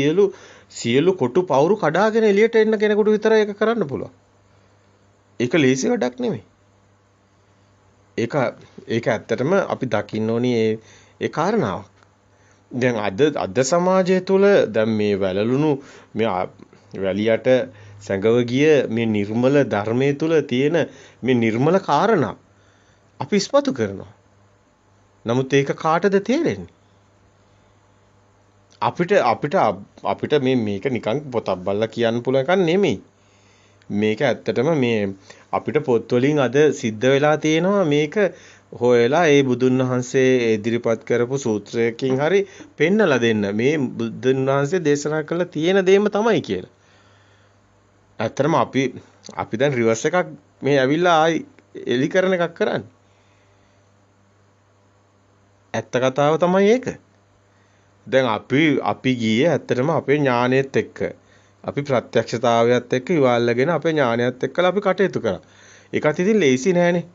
සියලු කොටු පවුරු කඩාගෙන එළියට එන්න කෙනෙකුට විතරයි ඒක කරන්න පුළුවන්. ඒක ලේසි වැඩක් නෙමෙයි. ඒක ඇත්තටම අපි දකින්න ඕනි ඒ කාරණාව. දැන් අද සමාජය තුළ දැන් මේ වැළලුණු මේ වැලියට සැඟව ගිය මේ නිර්මල ධර්මයේ තුල තියෙන මේ නිර්මල කාරණා අපි ඉස්මතු කරනවා. නමුත් ඒක කාටද තේරෙන්නේ? අපිට මේක නිකන් පොතක් බලලා කියන්න පුළුවන් එකක් නෙමෙයි. මේක ඇත්තටම මේ අපිට පොත් වලින් අද සිද්ධ වෙලා තියෙනවා මේක හොයලා ඒ බුදුන් වහන්සේ ඉදිරිපත් කරපු සූත්‍රයකින් හරි පෙන්නලා දෙන්න. මේ බුදුන් වහන්සේ දේශනා කළ තියෙන දේම තමයි කියලා. ඇත්තටම අපි දැන් රිවර්ස් එකක් මේ ඇවිල්ලා ආයි එලි කරන එකක් කරන්නේ. ඇත්ත කතාව තමයි ඒක. දැන් අපි ගියේ ඇත්තටම අපේ ඥානයත් එක්ක අපි ප්‍රත්‍යක්ෂතාවයත් එක්ක ඉවල්ලාගෙන අපේ ඥානයත් එක්කලා අපි කටයුතු කරා. ඒකත් ඉතින් ලේසි නෑනේ.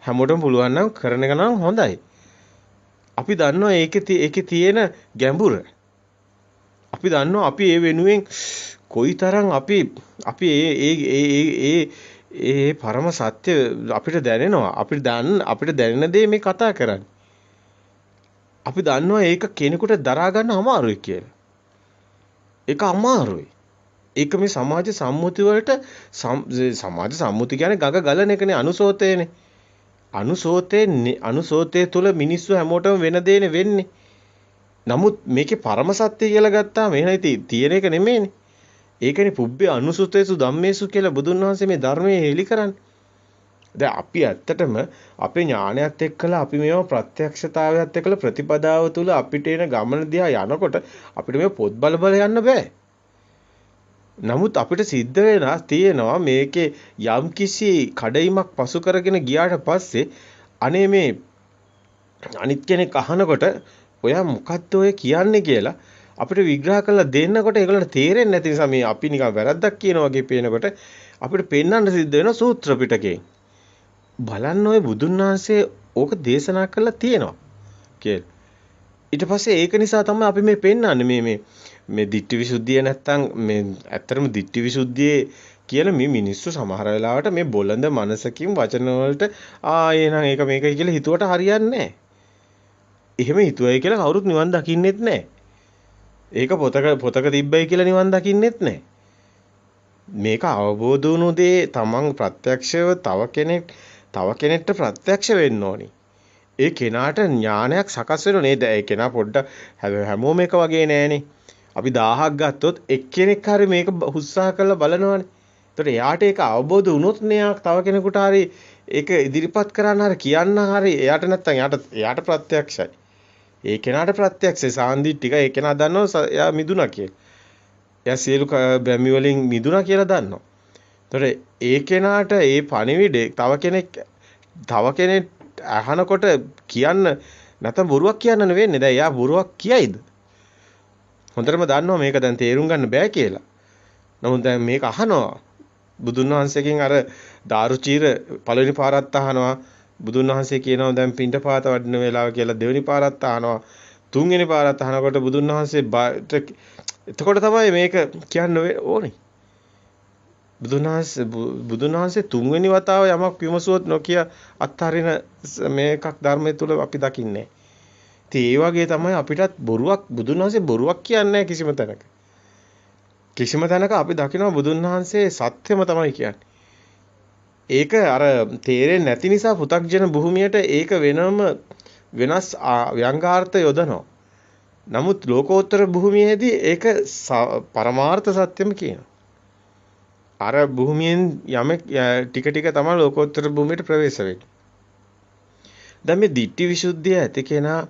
හැමෝටම පුළුවන් නම් කරන එක නම් හොඳයි. අපි දන්නවා ඒකේ තියෙන ගැඹුර. අපි දන්නවා අපි ඒ වෙනුවෙන් කොයිතරම් අපි ඒ පරම සත්‍ය අපිට දැනෙනවා. අපිට දැනෙන දේ මේ කතා කරන්නේ. අපි දන්නවා ඒක කෙනෙකුට දරා ගන්න අමාරුයි කියලා. ඒක අමාරුයි. ඒක මේ සමාජ සම්මුති වලට සමාජ සම්මුති කියන්නේ ගඟ ගලන එකනේ අනුසෝතේනේ. අනුසෝතේ තුල මිනිස්සු හැමෝටම වෙන දේනේ වෙන්නේ. නමුත් මේකේ පරම සත්‍ය කියලා ගත්තාම එහෙනම් තියෙන එක නෙමෙයිනේ. ඒකනේ පුබ්බේ අනුසුතේසු ධම්මේසු කියලා බුදුන් වහන්සේ මේ ධර්මයේ හෙලි කරන්නේ. දැන් අපි ඇත්තටම අපේ ඥානයත් එක්කලා අපි මේවා ප්‍රත්‍යක්ෂතාවයත් එක්කලා ප්‍රතිපදාව තුළ අපිට එන ගමන දිහා යනකොට අපිට මේ පොත් බල යන්න බෑ. නමුත් අපිට සිද්ධ වෙනවා තියෙනවා මේකේ යම්කිසි කඩයිමක් පසු කරගෙන ගියාට පස්සේ අනේ මේ අනිත් කෙනෙක් අහනකොට ඔයා මොකද්ද ඔය කියන්නේ කියලා අපිට විග්‍රහ කරලා දෙන්නකොට ඒගොල්ලන්ට තේරෙන්නේ නැති නිසා මේ අපි නිකන් වැරද්දක් කියනවා වගේ පේනකොට අපිට පෙන්වන්න සිද්ධ වෙනවා සූත්‍ර පිටකයෙන්. බලන්න ඔය බුදුන් වහන්සේ ඕක දේශනා කරලා තියෙනවා කියලා. ඊට පස්සේ ඒක නිසා තමයි අපි මේ පෙන්වන්නේ මේ ditthi visuddhiය නැත්තම් මේ ඇත්තටම ditthi visuddhiයේ කියලා මේ මිනිස්සු සමහර වෙලාවට මේ බොළඳ මනසකින් වචන වලට එහෙනම් ඒක මේකයි කියලා හිතුවට හරියන්නේ නැහැ. එහෙම හිතුවයි කියලා කවුරුත් නිවන් දකින්නෙත් නැහැ. ඒක පොතක තිබ්බයි කියලා නිවන් දකින්නෙත් නැහැ. මේක අවබෝධ වුණු දේ තමන් ප්‍රත්‍යක්ෂව තව කෙනෙක්ට ප්‍රත්‍යක්ෂ වෙන්න ඕනි. ඒ කෙනාට ඥානයක් සකස් වෙනව නේද? ඒ කෙනා පොඩ්ඩක් හැමෝම එක වගේ නෑනේ. අපි 1000ක් ගත්තොත් එක්කෙනෙක් හරි මේක උත්සාහ කරලා බලනවනේ. එතකොට එයාට ඒක අවබෝධ වුණොත් නේ තව කෙනෙකුට හරි ඒක ඉදිරිපත් කරන්න හරි කියන්න හරි එයාට නැත්තම් එයාට ප්‍රත්‍යක්ෂයි. ඒ කෙනාට ප්‍රත්‍යක්ෂයි සාන්දිටික ඒ කෙනා දන්නවා එයා මිදුණා කියලා. එයා සියලු බැමි වලින් මිදුණා කියලා දන්නවා. එතකොට ඒ කෙනාට ඒ පණිවිඩේ තව කෙනෙක් අහනකොට කියන්න නැත්නම් බොරුවක් කියන්න නෙවෙන්නේ. දැන් එයා බොරුවක් කියයිද? හොඳටම දන්නවා මේක දැන් තේරුම් ගන්න බෑ කියලා. නමුත් දැන් මේක අහනවා. බුදුන් වහන්සේගෙන් අර දාරුචීර පළවෙනි පාරත් අහනවා. බුදුන් වහන්සේ කියනවා දැන් පින්ඩපාත වඩින වෙලාව කියලා දෙවෙනි පාරත් අහනවා. තුන්වෙනි පාරත් අහනකොට බුදුන් වහන්සේ එතකොට තමයි මේක කියන්න ඕනේ. බුදුන් වහන්සේ තුන්වෙනි වතාව යමක් විමසුවොත් නොකිය අත්හරින මේකක් ධර්මයේ තුල අපි දකින්නේ. ඉතින් ඒ වගේ තමයි අපිටත් බුදුන් වහන්සේ බොරුවක් කියන්නේ කිසිම තැනක. කිසිම තැනක අපි දකිනවා බුදුන් වහන්සේ සත්‍යම තමයි කියන්නේ. ඒක අර තේරෙන්නේ නැති නිසා පු탁ජන භූමියට ඒක වෙනස් ව්‍යංගාර්ථ යොදනවා. නමුත් ලෝකෝත්තර භූමියේදී ඒක පරමාර්ථ සත්‍යම කියනවා. අර භූමියෙන් යමෙක් ටික ටික තමයි ලෝකෝත්තර භූමියට ප්‍රවේශ වෙන්නේ. දැන් මේ ditthi visuddhiය ඇති කෙනා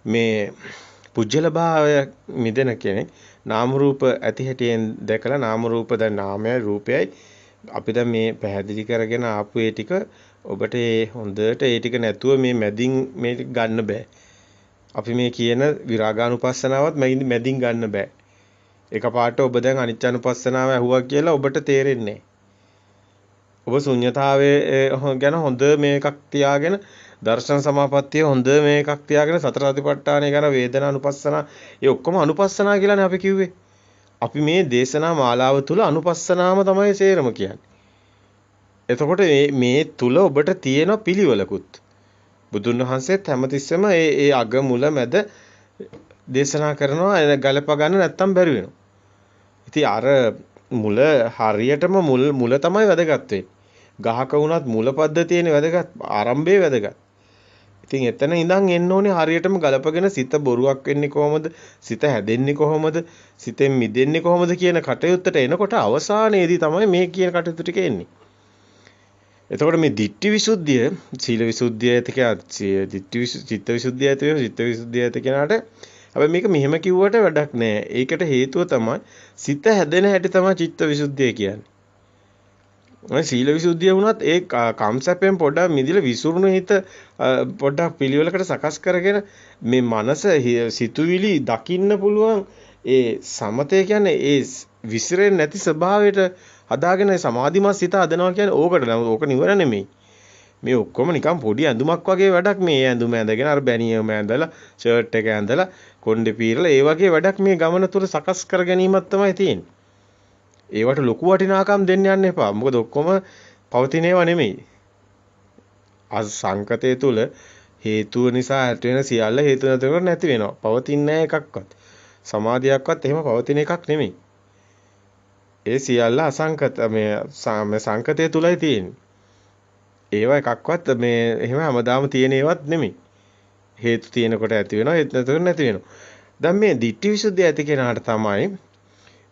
මේ පුජ්‍යල භාවය මිදෙන කෙනෙක් නාම රූප ඇති හැටියෙන් දැකලා නාම රූප දැන් නාමයයි රූපයයි අපි දැන් මේ පැහැදිලි කරගෙන ආපු ඒ ටික ඔබට හොඳට ඒ ටික නැතුව මේ මැදින් මේ ගන්න බෑ. අපි මේ කියන විරාගානුපස්සනාවත් මැදින් ගන්න බෑ. එකපාරට ඔබ දැන් අනිච්චානුපස්සනාව ඇහුවා කියලා ඔබට තේරෙන්නේ ඔබ ශුන්්‍යතාවයේ ගැන හොඳ මේකක් තියාගෙන දර්ශන සමාපත්තිය හොඳ මේකක් තියාගෙන සතර සතිපට්ඨානය ගැන වේදනානුපස්සනා ඒ ඔක්කොම අනුපස්සනා කියලානේ අපි කිව්වේ. අපි මේ දේශනා මාලාව තුල අනුපස්සනාම තමයි සේරම කියන්නේ. එතකොට මේ තුල ඔබට තියෙන පිළිවෙලකුත් බුදුන් වහන්සේත් හැමතිස්සෙම ඒ අග මුල මැද දේශනා කරනවා ගලප ගන්න නැත්තම් බැරි වෙනවා. ඉතින් අර මුල හරියටම මුල තමයි වැදගත් වෙන්නේ. ගහක වුණත් මුල පද්ධතියනේ වැදගත් ආරම්භයේ වැදගත්. ඉතින් එතන ඉඳන් එන්න ඕනේ හරියටම ගලපගෙන සිත බොරුවක් වෙන්නේ කොහොමද? සිත හැදෙන්නේ කොහොමද? සිතෙන් මිදෙන්නේ කොහොමද කියන කටයුත්තට එනකොට අවසානයේදී තමයි මේ කියන කටයුතු ටික එන්නේ. එතකොට මේ ditthi visuddhiය, සීල විසුද්ධිය ඇති චිත්ත විසුද්ධිය ඇති චිත්ත විසුද්ධිය ඇති කෙනාට හැබැයි මේක මෙහෙම කිව්වට වැඩක් නෑ. ඒකට හේතුව තමයි සිත හැදෙන හැටි තමයි චිත්ත විසුද්ධිය කියන්නේ. සීල විසුද්ධිය වුණත් ඒ කම්සැපෙන් පොඩ්ඩක් මිදිලා විසුරුණු හිත පොඩ්ඩක් පිළිවෙලකට සකස් කරගෙන මේ මනස සිතුවිලි දකින්න පුළුවන් ඒ සමතය කියන්නේ ඒ විසිරෙන්නේ නැති ස්වභාවයට හදාගෙන සමාධිමත් සිත හදනවා කියන්නේ ඕකට නම ඕක නිවර නෙමෙයි. මේ ඔක්කොම නිකන් පොඩි ඇඳුමක් වගේ වැඩක් මේ ඇඳුම ඇඳගෙන අර බැනියම ඇඳලා ෂර්ට් එක ඇඳලා කොණ්ඩේ පීරලා ඒ වගේ වැඩක් මේ ගමන තුර සකස් කර ගැනීමක් තමයි තියෙන්නේ. ඒවට ලොකු වටිනාකම් දෙන්න යන්න එපා. මොකද ඔක්කොම පවතින ඒවා නෙමෙයි. සංකතය තුල හේතුව නිසා ඇති වෙන සියල්ල හේතු නැති වෙනවා. පවතින්නේ එකක්වත්. සමාධියක්වත් එහෙම පවතින එකක් නෙමෙයි. ඒ සියල්ල අසංකත මේ සංකතය තුලයි තියෙන්නේ. ඒවා එකක්වත් මේ එහෙම හැමදාම තියෙන ඒවත් නෙමෙයි. හේතු තියෙනකොට ඇති වෙනවා, හේතු නැතිකොට නැති වෙනවා. දැන් මේ ditthi visuddhiය ඇති කෙනාට තමයි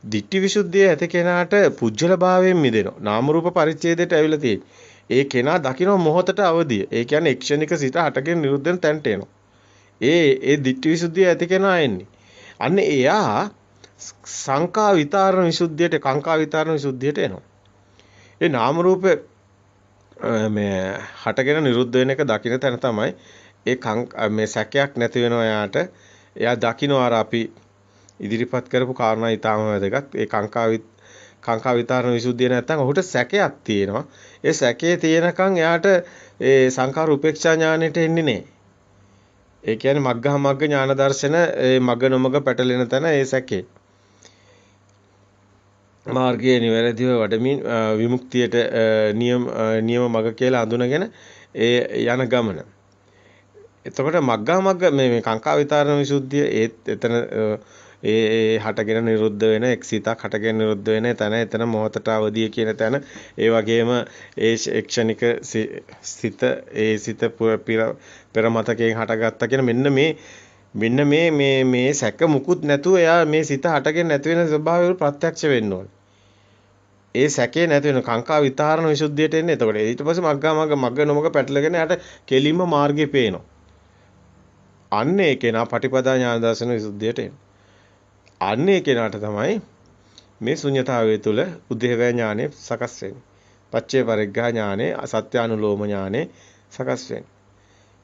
ditthi visuddhiය ඇති කෙනාට පුජ්‍යල භාවයෙන් මිදෙනවා. නාම රූප පරිච්ඡේදයට ඇවිල්ලා තියෙන්නේ. ඒ කෙනා දකින්න මොහොතට අවදිය. ඒ කියන්නේ ක්ෂණික සිත හටගෙන නිරුද්ධ වෙන තැනට එනවා. ඒ ditthi visuddhiය ඇති කෙනා එන්නේ. අන්න එයා සංකා විතරණ විසුද්ධියට කාංකා විතරණ විසුද්ධියට එනවා. ඒ නාම රූප මේ හටගෙන නිරුද්ධ වෙන එක දකින්න තැන තමයි මේ සැකයක් නැති වෙනවා යාට. එයා දකින්න අර අපි ඉදිරිපත් කරපු කාරණා ඊටාම වැදගත්. ඒ කාංකා විතරණ විසුද්ධිය නැත්තම් ඔහුට සැකයක් තියෙනවා. ඒ සැකේ තියෙනකන් එයාට ඒ සංඛාර උපේක්ෂා ඥානෙට එන්නේ නැහැ. ඒ කියන්නේ මග්ගහ මග්ග ඥාන දර්ශන ඒ මග නොමග පැටලෙන තැන ඒ සැකේ. මාර්ගයේ නිවැරදිව වඩමින් විමුක්තියට නියම මග කියලා හඳුනගෙන ඒ යන ගමන. එතකොට මග්ගා මග්ග මේ කාංකා විතරණ විසුද්ධිය ඒත් එතන ඒ හටගෙන නිරුද්ධ වෙන එක්සිතක් හටගෙන නිරුද්ධ වෙන තැන එතන මොහතට අවදිය කියන තැන ඒ වගේම ඒ ක්ෂණික සිත ඒ සිත පෙර මතකයෙන් හටගත්තා කියන මෙන්න මේ සැක මුකුත් නැතුව එයා මේ සිත හටගෙන නැති වෙන ස්වභාවය ප්‍රත්‍යක්ෂ වෙන්න ඕනේ. ඒ සැකේ නැති වෙන කාංකා විතරණ විසුද්ධියට එන්නේ. එතකොට ඊට පස්සේ මග්ගා මග්ග නොමග පැටලගෙන යට කෙලින්ම මාර්ගේ පේනවා. අන්න ඒ කෙනා පටිපදා ඥාන දර්ශන විසුද්ධියට එනවා. අන්න ඒ කෙනාට තමයි මේ ශුන්‍යතාවය තුළ උදේවැය ඥානෙ සකස් වෙන්නේ. පච්චේ පරිග්ගහ ඥානෙ, අසත්‍යානුලෝම ඥානෙ සකස් වෙන්නේ.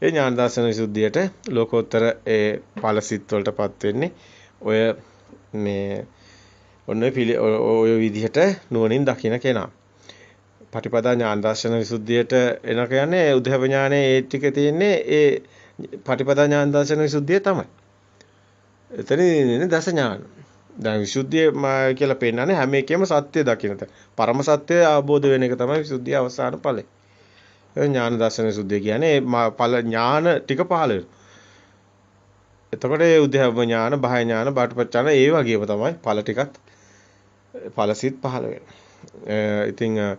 ඒ ඥාන දර්ශන විසුද්ධියට ලෝකෝත්තර ඒ ඵලසිත වලටපත් වෙන්නේ ඔය මේ ඔය විදිහට නුවණින් දකින කෙනා. පටිපදා ඥාන දර්ශන විසුද්ධියට එන කියන්නේ උදේව ඥානෙ ඒ ටික තියෙන්නේ ඒ පටිපදා ඥාන දර්ශන විසුද්ධිය තමයි. එතන දස ඥාන. දැන් විසුද්ධිය කියලා පෙන්නන්නේ හැම එකෙම සත්‍ය දකින්නට. පරම සත්‍ය අවබෝධ වෙන එක තමයි විසුද්ධිය අවසාන ඵලය. ඒ ඥාන දර්ශන විසුද්ධිය කියන්නේ ඵල ඥාන ටික පහළ වෙනවා. එතකොට ඒ උද්‍යව ඥාන, බහය ඥාන, බාටපච්චාන ඒ වගේම තමයි ඵල ටිකත් ඵලසිත පහළ වෙනවා. ඉතින්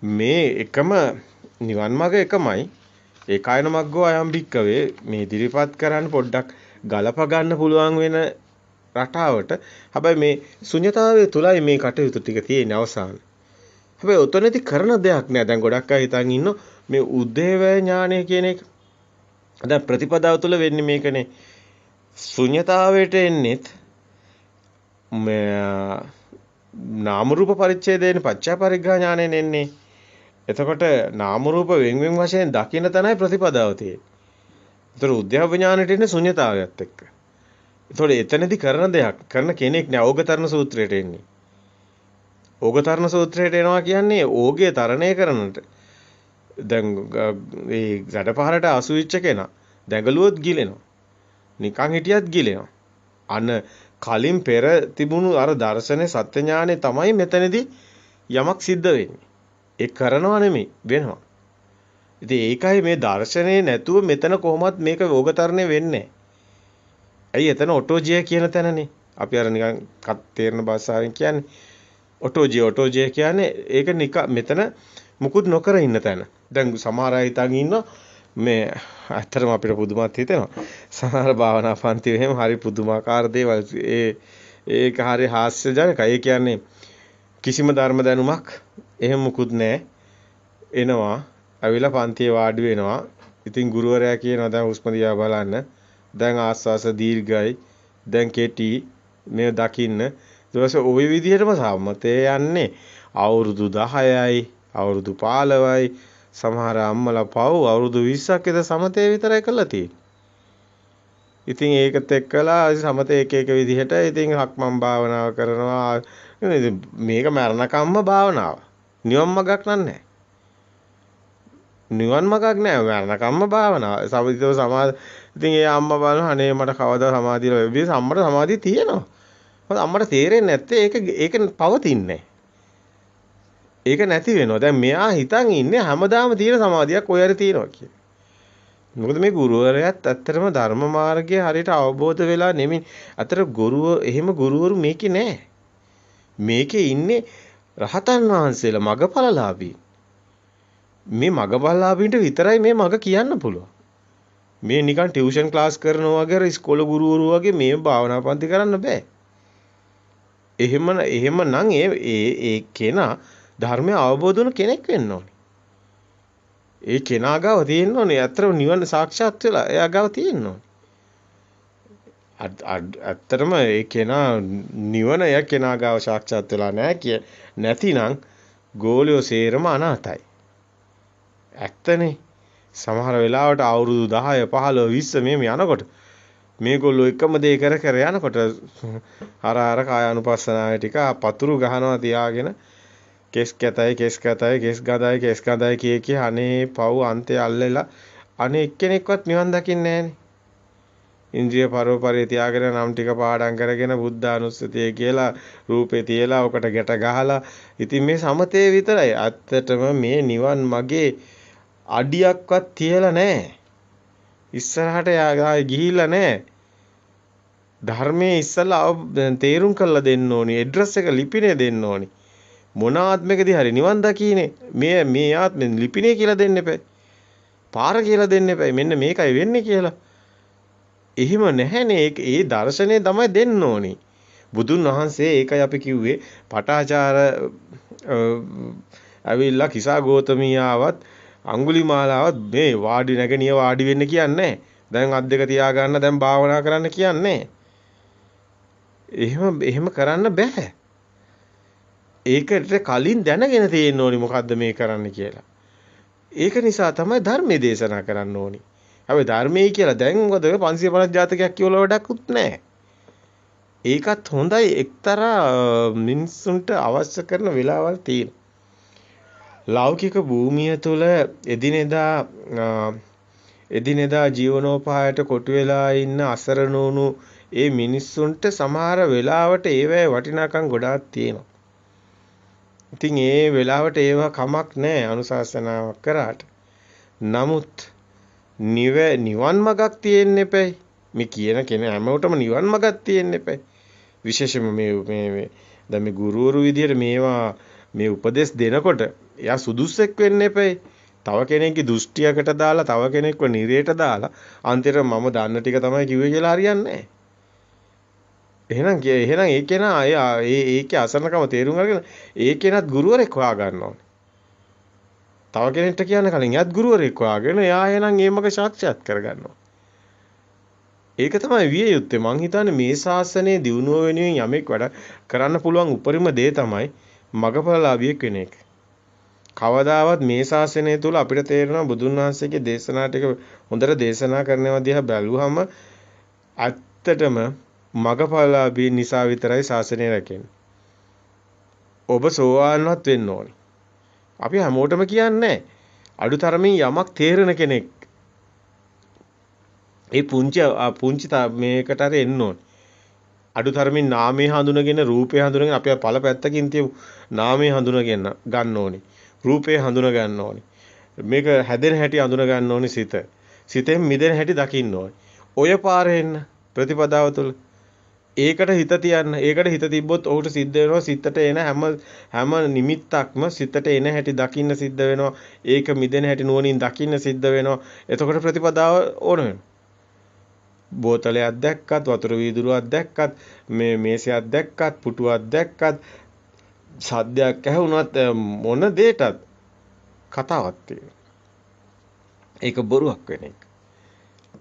මේ එකම නිවන් මාර්ග එකමයි. ඒකායන මග්ගෝ අයම් භික්කවේ මේ ඉදිරිපත් කරන්න පොඩ්ඩක් ගලප ගන්න පුළුවන් වෙන රටාවට. හැබැයි මේ ශුන්‍යතාවයේ තුලයි මේ කටයුතු ටික තියෙන අවසාන. හැබැයි උතනදි කරන දෙයක් නෑ. දැන් ගොඩක් අය හිතන් ඉන්නෝ මේ උද්දේවය ඥානය කියන එක. දැන් ප්‍රතිපදාව තුල වෙන්නේ මේකනේ. ශුන්‍යතාවයට එන්නේත් නාම රූප පරිච්ඡේදයෙන් පච්චා පරිග්‍රහ ඥාණයෙන් එන්නේ. එතකොට නාම රූප වෙන් වෙන් වශයෙන් දකින්න තැනයි ප්‍රතිපදාව තියෙන්නේ. ඒතර උද්‍යව ඥානෙට එන්නේ ශුන්‍යතාවයත් එක්ක. ඒතකොට එතනදී කරන දෙයක් කරන කෙනෙක් නෑ. ඕගතරණ සූත්‍රයට එන්නේ. ඕගතරණ සූත්‍රයට එනවා කියන්නේ ඕගේ තරණය කරනට. දැන් මේ ජඩපහරට අසු වෙච්ච කෙනා දැඟලුවොත් ගිලෙනවා. නිකන් හිටියත් ගිලෙනවා. අන්න කලින් පෙර තිබුණු අර දර්ශනේ සත්‍ය ඥානෙ තමයි මෙතනදී යමක් සිද්ධ වෙන්නේ. ඒ කරනවා නෙමෙයි වෙනවා. ඉතින් ඒකයි මේ දර්ශනේ නැතුව මෙතන කොහොමත් මේක ඕගතරණය වෙන්නේ නැහැ. ඇයි එතන ඔටෝජිය කියන තැනනේ. අපි අර නිකන් තේරෙන භාෂාවෙන් කියන්නේ ඔටෝජිය කියන්නේ ඒක මෙතන මුකුත් නොකර ඉන්න තැන. දැන් සමහර අය හිතන් ඉන්නවා මේ ඇත්තටම අපිට පුදුමත් හිතෙනවා. සමහර භාවනා පන්ති එහෙම හරි පුදුමාකාර දේවල් ඒක හරි හාස්‍යජනකයි. ඒ කියන්නේ කිසිම ධර්ම දැනුමක් එහෙම මුකුත් නැහැ. එනවා, අවිලා පන්තියේ වාඩි වෙනවා. ඉතින් ගුරුවරයා කියනවා දැන් හුස්ම දිහා බලන්න. දැන් ආස්වාස දීර්ඝයි. දැන් කෙටි. මේ දකින්න. ඊට පස්සේ ওই විදිහටම සම්මතේ යන්නේ. අවුරුදු 10යි, අවුරුදු 15යි, සමහර අම්මලා පව් අවුරුදු 20ක් විතර සමතේ විතරයි කරලා තියෙන්නේ. ඉතින් ඒකත් එක්කලා සමතේ එක විදිහට ඉතින් හක්මන් භාවනාව කරනවා. මේක මරණකම්ම භාවනාව. නිවන් මගක් නෑ. නිවන් මගක් නෑ මරණකම්ම භාවනාව. සමිතව සමාධි. ඉතින් ඒ අම්මා බලනවා අනේ මට කවදා සමාධිය ලැබෙයි. අම්මට සමාධිය තියෙනවා. මොකද අම්මට තේරෙන්නේ නැත්තේ ඒක පවතින්නේ. ඒක නැති වෙනවා. දැන් මෙයා හිතන් ඉන්නේ හැමදාම තියෙන සමාධියක් ඔය හරි තියෙනවා කියලා. මොකද මේ ගුරුවරයාත් ඇත්තටම ධර්ම මාර්ගය හරියට අවබෝධ වෙලා නෙමෙයි. අතර එහෙම ගුරුවරු මේකේ නැහැ. මේකේ ඉන්නේ රහතන් වහන්සේලා මගපලලාභී. මේ මගපලලාභීන්ට විතරයි මේ මග කියන්න පුළුවන්. මේ නිකන් ටියුෂන් ක්ලාස් කරනවා වගේ ඉස්කෝල ගුරුවරු වගේ මේ භාවනා පන්ති කරන්න බෑ. එහෙමනම් ඒ කෙනා ධර්මය අවබෝධ වුණ කෙනෙක් වෙන්න ඕනේ. ඒ කෙනා ගාව තියෙන්න ඕනේ. අත්‍තරම නිවන සාක්ෂාත් වෙලා එයා ගාව තියෙන්න ඕනේ. අත්‍තරම ඒ කෙනා නිවන එයා කෙනා ගාව සාක්ෂාත් වෙලා නැතිනම් ගෝලියෝ සේරම අනාතයි. ඇත්තනේ. සමහර වෙලාවට අවුරුදු 10 15 20 මේ යනකොට මේගොල්ලෝ එකම දේ කර කර යනකොට අර කායානුපස්සනාවේ ටික පතුරු ගහනවා තියාගෙන කෙස් ගදයි කිය අනේ පව් අන්තය අල්ලලා අනේ එක්කෙනෙක්වත් නිවන් දකින්නේ නැහනේ. ඉන්ද්‍රිය පරෝපරේ තියාගෙන නම් ටික පාඩම් කරගෙන බුද්ධානුස්සතිය කියලා රූපේ තියලා ඔකට ගැට ගහලා ඉතින් මේ සමතේ විතරයි. ඇත්තටම මේ නිවන් මගේ අඩියක්වත් තියලා නැහැ. ඉස්සරහට ගිහිල්ලා නැහැ. ධර්මයේ ඉස්සලා තේරුම් කරලා දෙන්න ඕනි. ඇඩ්‍රස් එක ලිපිනේ දෙන්න ඕනි. මොන ආත්මකදී හරි නිවන් දකීනේ. මේ ආත්මෙන් ලිපිනේ කියලා දෙන්න එපා. පාර කියලා දෙන්න එපා. මෙන්න මේකයි වෙන්නේ කියලා. එහෙම නැහැනේ. ඒ දර්ශනේ තමයි දෙන්න ඕනි. බුදුන් වහන්සේ ඒකයි අපි කිව්වේ පටාචාර ඇවිල්ලා කිසා ගෝතමියාවත් අඟුලිමාලාවත් මේ වාඩි නැගණිය වාඩි වෙන්න කියන්නේ. දැන් අත් දෙක තියා ගන්න දැන් භාවනා කරන්න කියන්නේ. එහෙම කරන්න බෑ. ඒකට කලින් දැනගෙන තියෙන්න ඕනි මොකද්ද මේ කරන්න කියලා. ඒක නිසා තමයි ධර්මයේ දේශනා කරන්න ඕනි. හැබැයි ධර්මයේ කියලා දැන් මොකද 550 ජාතකයක් කියවල වැඩකුත් නැහැ. ඒකත් හොඳයි එක්තරා මිනිස්සුන්ට අවශ්‍ය කරන වෙලාවල් තියෙන. ලෞකික භූමිය තුළ එදිනෙදා ජීවනෝපායට කොටු වෙලා ඉන්න අසරණ වුණු ඒ මිනිස්සුන්ට සමහර වෙලාවට ඒවැ වටිනාකම් ගොඩාක් තියෙනවා. ඉතින් ඒ වෙලාවට ඒවා කමක් නැහැ අනුශාසනාවක් කරාට. නමුත් නිවන් මගක් තියෙන්න එපැයි. මේ කියන කෙනා හැමෝටම නිවන් මගක් තියෙන්න එපැයි. විශේෂයෙන්ම මේ දැන් මේ ගුරුවරු විදියට මේ උපදේශ දෙනකොට එයා සුදුස්සෙක් වෙන්න එපැයි. තව කෙනෙක්ගේ දෘෂ්ටියකට දාලා තව කෙනෙක්ව නිරේට දාලා අන්තිමට මම දන්න ටික තමයි කිව්වේ කියලා හරියන්නේ නැහැ. එහෙනම් ඒ කෙනා ඒකේ අසරණකම තේරුම් අරගෙන ඒ කෙනත් ගුරුවරෙක් හොයා ගන්න ඕනේ. තව කෙනෙක්ට කියන්න කලින් එයාත් ගුරුවරෙක් හොයාගෙන එයා එහෙනම් ඒ මග සාක්ෂාත් කරගන්නවා. ඒක තමයි විය යුත්තේ. මං හිතන්නේ මේ ශාසනයේ දියුණුව වෙනුවෙන් යමෙක් වැඩ කරන්න පුළුවන් උපරිම දේ තමයි මගපලලාභියෙක් වෙන එක. කවදාවත් මේ ශාසනය තුල අපිට තේරෙනවා බුදුන් වහන්සේගේ දේශනා ටික හොඳට දේශනා කරනවා දිහා බැලුවම ඇත්තටම මගපලලාභී නිසා විතරයි ශාසනය රැකෙන්නේ. ඔබ සෝවාන්වත් වෙන්න ඕනේ. අපි හැමෝටම කියන්නේ අඩුතරමින් යමක් තේරෙන කෙනෙක්. ඒ පුංචි මේකට හරි එන්න ඕනේ. අඩුතරමින් නාමයේ හඳුනගෙන රූපේ හඳුනගෙන අපි පළ පැත්තකින් තියමු. නාමයේ හඳුනගෙන ගන්න ඕනේ. රූපේ හඳුන ගන්න ඕනේ. මේක හැදෙන හැටි හඳුන ගන්න ඕනේ සිත. සිතෙන් මිදෙන හැටි දකින්න ඕනේ. ඔය පාරේ එන්න ප්‍රතිපදාව තුළ ඒකට හිත තියන්න. ඒකට හිත තිබ්බොත් ඔහුට සිද්ධ වෙනවා සිතට එන හැම නිමිත්තක්ම සිතට එන හැටි දකින්න සිද්ධ වෙනවා. ඒක මිදෙන හැටි නුවණින් දකින්න සිද්ධ වෙනවා. එතකොට ප්‍රතිපදාව ඕන වෙනවා. බෝතලයක් දැක්කත් වතුර වීදුරුවක් දැක්කත් මේ මේසයක් දැක්කත් පුටුවක් දැක්කත් සද්දයක් ඇහුණත් මොන දෙයකටත් කතාවක් තියෙනවා. ඒක බොරුවක් වෙන එක.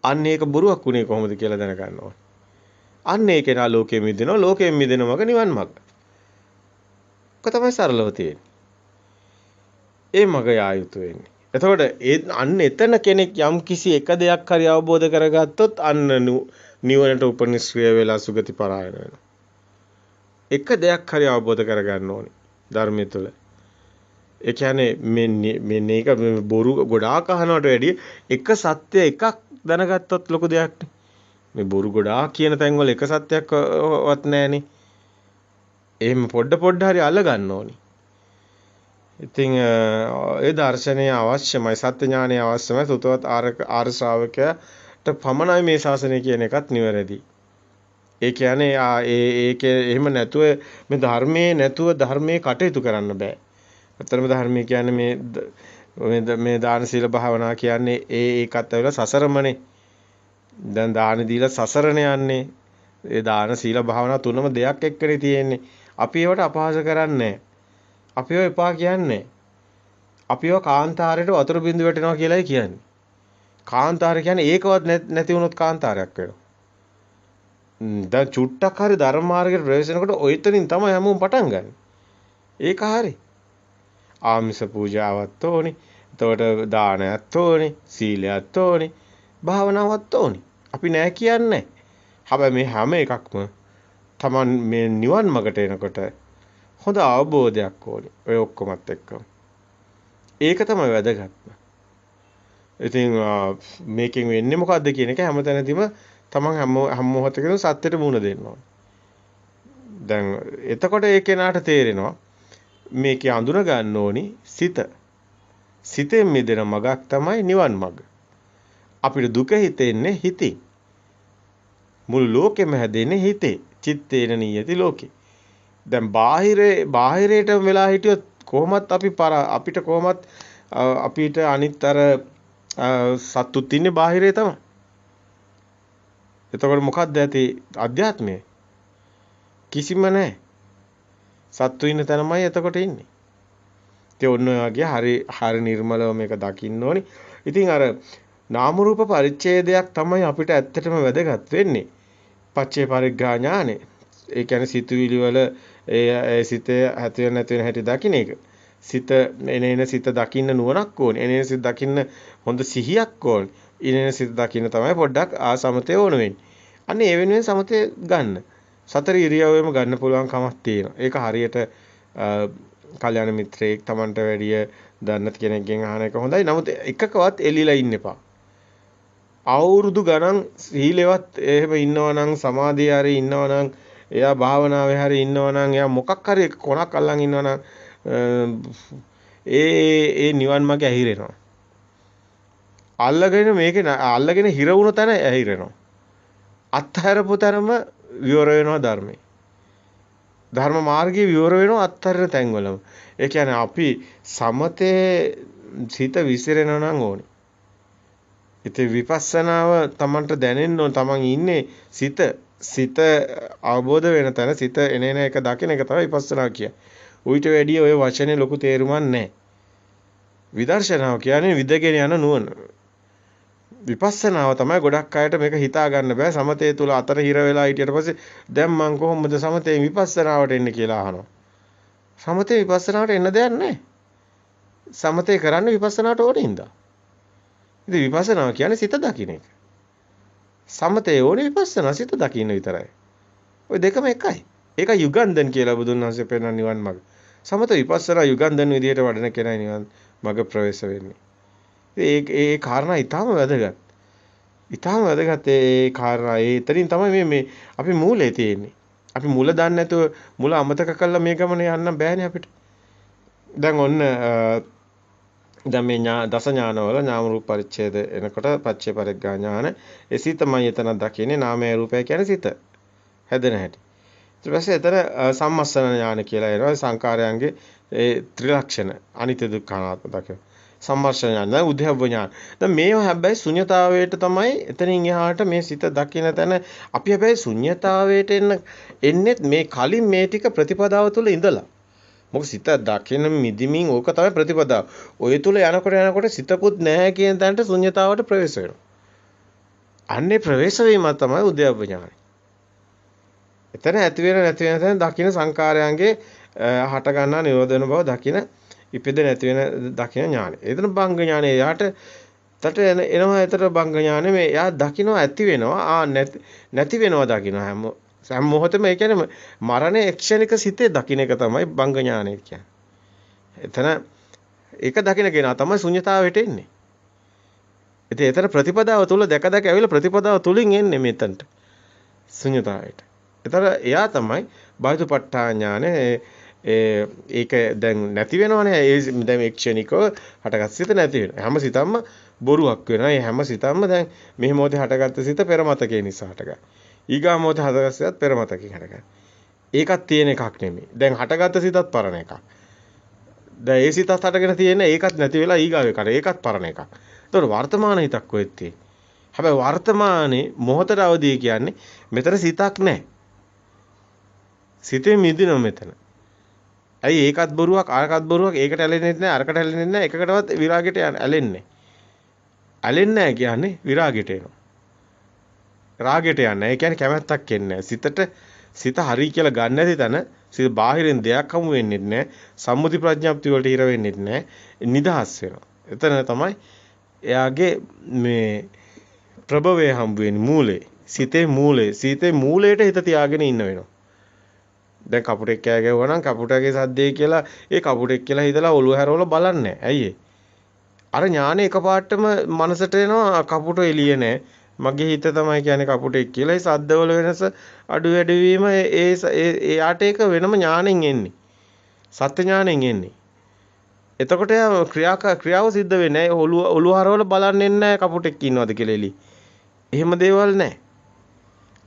අන්න ඒක බොරුවක් උනේ කොහොමද කියලා දැනගන්න ඕනේ. අන්න ඒක නා ලෝකෙ මිදෙනවා. ලෝකෙ මිදෙන මග නිවන් මග. ඒක තමයි සරලව තියෙන්නේ. ඒ මග යා යුතු වෙන්නේ. එතකොට අන්න එතන කෙනෙක් යම් කිසි එක දෙයක් හරි අවබෝධ කරගත්තොත් අන්න නිවනට උපනිශ්‍රය වෙලා සුගති පරායන වෙනවා. එක දෙයක් හරි අවබෝධ කරගන්න ඕනේ ධර්මයේ තුල. ඒ කියන්නේ මේක බොරු ගොඩාක් අහනවට වැඩිය එක සත්‍ය එකක් දැනගත්තොත් ලොකු දෙයක් නේ. මේ බොරු ගොඩාක් කියන තැන්වල එක සත්‍යයක්වත් නැහනේ. එහෙම පොඩ හරි අල්ල ගන්න ඕනේ. ඉතින් ඒ දර්ශනය අවශ්‍යමයි. සත්‍ය ඥානය අවශ්‍යමයි. සුතවත් ආර්ය ශ්‍රාවකයාට පමණයි මේ ශාසනය කියන එකත් නිවැරදි. ඒ කියන්නේ ඒකේ එහෙම නැතුව මේ ධර්මයේ නැතුව ධර්මයේ කටයුතු කරන්න බෑ. අතරම ධර්මයේ කියන්නේ මේ දාන සීල භාවනා කියන්නේ ඒකත් ඇවිල්ලා සසරමනේ. දැන් දාන දීලා සසරණ යන්නේ. ඒ දාන සීල භාවනා තුනම දෙයක් එක්කනේ තියෙන්නේ. අපි ඒවට අපහාස කරන්නේ අපි ඒව එපා කියන්නේ. අපි ඒව කාන්තාරයට වතුර බින්දු වැටෙනවා කියලායි කියන්නේ. කාන්තාරය කියන්නේ ඒකවත් නැති වුණොත් කාන්තාරයක් වෙනවා. දැන් චුට්ටක් හරි ධර්ම මාර්ගයට ප්‍රවේශ වෙනකොට ඔයතනින් තමයි හැමෝම පටන් ගන්න. ඒක හරි. ආමිස පූජාවත් ඕනි. එතකොට දානයත් ඕනි. සීලයත් ඕනි. භාවනාවත් ඕනි. අපි නෑ කියන්නේ. හැබැයි මේ හැම එකක්ම Taman මේ නිවන් මගට එනකොට හොඳ අවබෝධයක් ඕනි. ඔය ඔක්කොමත් එක්කම. ඒක තමයි වැදගත්ම. ඉතින් මේකෙන් වෙන්නේ මොකද්ද කියන එක හැමතැනදීම තමන් හැම මොහොතකම සත්‍යයට මුහුණ දෙන්න ඕනේ. දැන් එතකොට ඒ කෙනාට තේරෙනවා මේකේ අඳුන ගන්න ඕනි සිත. සිතෙන් මිදෙන මගක් තමයි නිවන් මඟ. අපිට දුක හිතෙන්නේ හිතින්. මුළු ලෝකෙම හැදෙන්නේ හිතේ. චිත්තේන නියති ලෝකේ. දැන් බාහිරයට වෙලා හිටියොත් කොහොමත් අපිට කොහොමත් අපිට අනිත් අර සතුත් ඉන්නේ බාහිරේ තමයි. එතකොට මොකක්ද ඇති අධ්‍යාත්මය? කිසිම නැහැ. සත්තු ඉන්න තැනමයි එතකොට ඉන්නේ. ඒ ඔන්න ඔය වගේ හරි නිර්මලව මේක දකින්න ඕනි. ඉතින් අර නාම රූප පරිච්ඡේදයක් තමයි අපිට ඇත්තටම වැදගත් වෙන්නේ. පච්චේ පරිග්ගා ඥානෙ. ඒ කියන්නේ සිතුවිලි වල ඒ සිතේ ඇති වෙන නැති වෙන හැටි දකින්න එක. සිත එනේන සිත දකින්න නුවණක් ඕනේ. එනේන සිත දකින්න හොඳ සිහියක් ඕනේ. ඉනේන සිත දකින්න තමයි පොඩ්ඩක් ආසමතේ ඕන වෙන්නේ. අන්න ඒ වෙනුවෙන් සමතේ ගන්න. සතර ඉරියව්වෙම ගන්න පුළුවන් කමක් තියෙනවා. ඒක හරියට කල්‍යාණ මිත්‍රයෙක් Tamanට වැඩිය දන්න කෙනෙක්ගෙන් අහන එක හොඳයි. නමුත් එකකවත් එළිලා ඉන්න එපා. අවුරුදු ගණන් සීලෙවත් එහෙම ඉන්නවනම් සමාධිය හරි ඉන්නවනම් එයා භාවනාවේ හරි ඉන්නවනම් එයා මොකක් හරි කොනක් අල්ලන් ඉන්නවනම් ඒ නිවන් මාර්ගය ඇහිරෙනවා. අල්ලගෙන හිර වුණ තැන ඇහිරෙනවා. අත්හැරපු තරම විවර වෙනවා ධර්මයේ. ධර්ම මාර්ගයේ විවර වෙනවා අත්හැරන තැන්වලම. ඒ කියන්නේ අපි සමතේ සිත විසිරෙනවා නම් ඕනේ. ඉතින් විපස්සනාව Tamanට දැනෙන්න ඕන. Taman ඉන්නේ සිත අවබෝධ වෙන තැන සිත එනේන එක දකින එක තමයි විපස්සනා කියන්නේ. උවිත වැඩි ඔය වචනේ ලොකු තේරුමක් නැහැ. විදර්ශනාව කියන්නේ විදගෙන යන නුවණ. විපස්සනාව තමයි ගොඩක් අයට මේක හිතා ගන්න බෑ. සමතේ තුල අතර හිර වෙලා හිටියට පස්සේ දැන් මං කොහොමද සමතේ විපස්සනාවට එන්නේ කියලා අහනවා. සමතේ විපස්සනාවට එන්න දෙයක් නැහැ. සමතේ කරන්න විපස්සනාවට ඕනේ හින්දා. ඉතින් විපස්සනාව කියන්නේ සිත දකින්න එක. සමතේ ඕනේ විපස්සනා සිත දකින්න විතරයි. ওই දෙකම එකයි. ඒක යුගන්ධන් කියලා බුදුන් වහන්සේ පෙන්නන නිවන් මඟ. සමත විපස්සනා යුගන්ධන් විදියට වඩන කෙනා නිවන් මඟ ප්‍රවේශ වෙන්නේ. ඒ කාරණා ඊටාම වැදගත්. ඊටාම වැදගත් ඒ කාරණා. එතනින් තමයි මේ අපි මූලයේ තියෙන්නේ. අපි මුල දන්නේ නැතුව මුල අමතක කළා මේ ගමන යන්න බෑනේ අපිට. දැන් ඔන්න දැන් මේ දස ඥානවල නාම රූප පරිච්ඡේද එනකොට පච්චේ පරිග්ගා ඥාන ඒ සිතමයි එතන දකින්නේ. නාමය රූපය කියන්නේ සිත හැදෙන හැටි. ඊට පස්සේ එතන සම්මස්සන ඥාන කියලා එනවා. සංකාරයන්ගේ ඒ ත්‍රිලක්ෂණ අනිත්‍ය දුක්ඛ අනාත්ම දකින. සම්මර්ෂණ ඥාන දැන් උද්‍යව ඥාන. දැන් මේව හැබැයි ශුන්‍යතාවයට තමයි එතනින් එහාට මේ සිත දකින තැන අපි හැබැයි ශුන්‍යතාවයට එන්නේ මේ කලින් මේ ටික ප්‍රතිපදාව තුළ ඉඳලා. මොකද සිත දකින මිදිමින් ඕක තමයි ප්‍රතිපදාව. ඔය තුල යනකොට සිතකුත් නැහැ කියන තැනට ශුන්‍යතාවට ප්‍රවේශ වෙනවා. අන්නේ ප්‍රවේශ වීම තමයි උද්‍යව ඥානයි. එතන ඇති වෙන නැති වෙන තැන දකින සංකාරයන්ගේ හට ගන්නා නිරෝධන බව දකින ඉපෙද නැති වෙන දකින ඥානය. එතන බංග ඥානය යාට තට එනවා. එතන බංග ඥානය මේ යා දකිනවා ඇති වෙනවා නැති වෙනවා දකින්න හැම මොහොතෙම. ඒ කියන්නේ මරණ එක්ෂණික සිතේ දකින්න එක තමයි බංග ඥානය කියන්නේ. එතන ඒක දකින්න කෙනා තමයි ශුන්‍යතාවයට එන්නේ. ඉතින් එතන ප්‍රතිපදාව තුල දැක ඇවිල්ලා ප්‍රතිපදාව තුලින් එන්නේ මෙතනට ශුන්‍යතාවයට. එතන එයා තමයි බාහිරපට්ඨා ඥානය. ඒක දැන් නැති වෙනවනේ. ඒ දැන් එක්ෂණිකව හටගත් සිත නැති වෙනවා. හැම සිතක්ම බොරුවක් වෙනවා. ඒ හැම සිතක්ම දැන් මේ මොහොතේ හටගත්ත සිත පෙරමතකේ නිසා හටගන්න. ඊගා මොහොතේ හටගත් සිතත් පෙරමතකෙන් හටගන්න. ඒකත් තියෙන එකක් නෙමෙයි. දැන් හටගත්ත සිතත් පරණ එකක්. දැන් ඒ සිතත් හටගෙන තියෙන ඒකත් නැති වෙලා ඊගාව එකට. ඒකත් පරණ එකක්. ඒතකොට වර්තමාන හිතක් කොහෙද තියෙන්නේ? හැබැයි වර්තමානයේ මොහොතට අවදී කියන්නේ මෙතන සිතක් නැහැ. සිතේ මිදිනවා මෙතන. ඇයි ඒකත් බොරුවක් අරකත් බොරුවක්. ඒකට ඇලෙන්නේ නැහැ අරකට ඇලෙන්නේ නැහැ. එකකටවත් විරාගයට ඇලෙන්නේ. ඇලෙන්නේ නැහැ කියන්නේ විරාගයට එනවා. රාගයට යන්නේ. ඒ කියන්නේ කැමැත්තක් එන්නේ නැහැ. සිත හරි කියලා ගන්න නැති තැන සිත බාහිරින් දෙයක් හමු වෙන්නේ නැහැ. සම්මුති ප්‍රඥාප්තිය වලට හිර වෙන්නේ නැහැ. නිදහස් වෙනවා. එතන තමයි එයාගේ මේ ප්‍රභවය හම්බ වෙන්නේ මූලේ. සිතේ මූලයට හිත තියාගෙන ඉන්න වෙනවා. දැන් කපුටෙක් කෑ ගැවුවා නම් කපුටගේ සද්දේ කියලා ඒ කපුටෙක් කියලා හිතලා ඔළුව හැරවලා බලන්නේ. ඇයි ඒ? අර ඥානෙ එකපාරටම මනසට එනවා කපුට එළිය නැහැ. මගේ හිත තමයි කියන්නේ කපුටෙක් කියලා. ඒ සද්දවල වෙනස අඩු වැඩි වීම එයාට ඒක වෙනම ඥාණයෙන් එන්නේ. සත්‍ය ඥාණයෙන් එන්නේ. එතකොට ක්‍රියාව සිද්ධ වෙන්නේ නැහැ. ඔළුව හරවල බලන්නේ නැහැ කපුටෙක් ඉන්නවද කියලා එළි. එහෙම දේවල් නැහැ.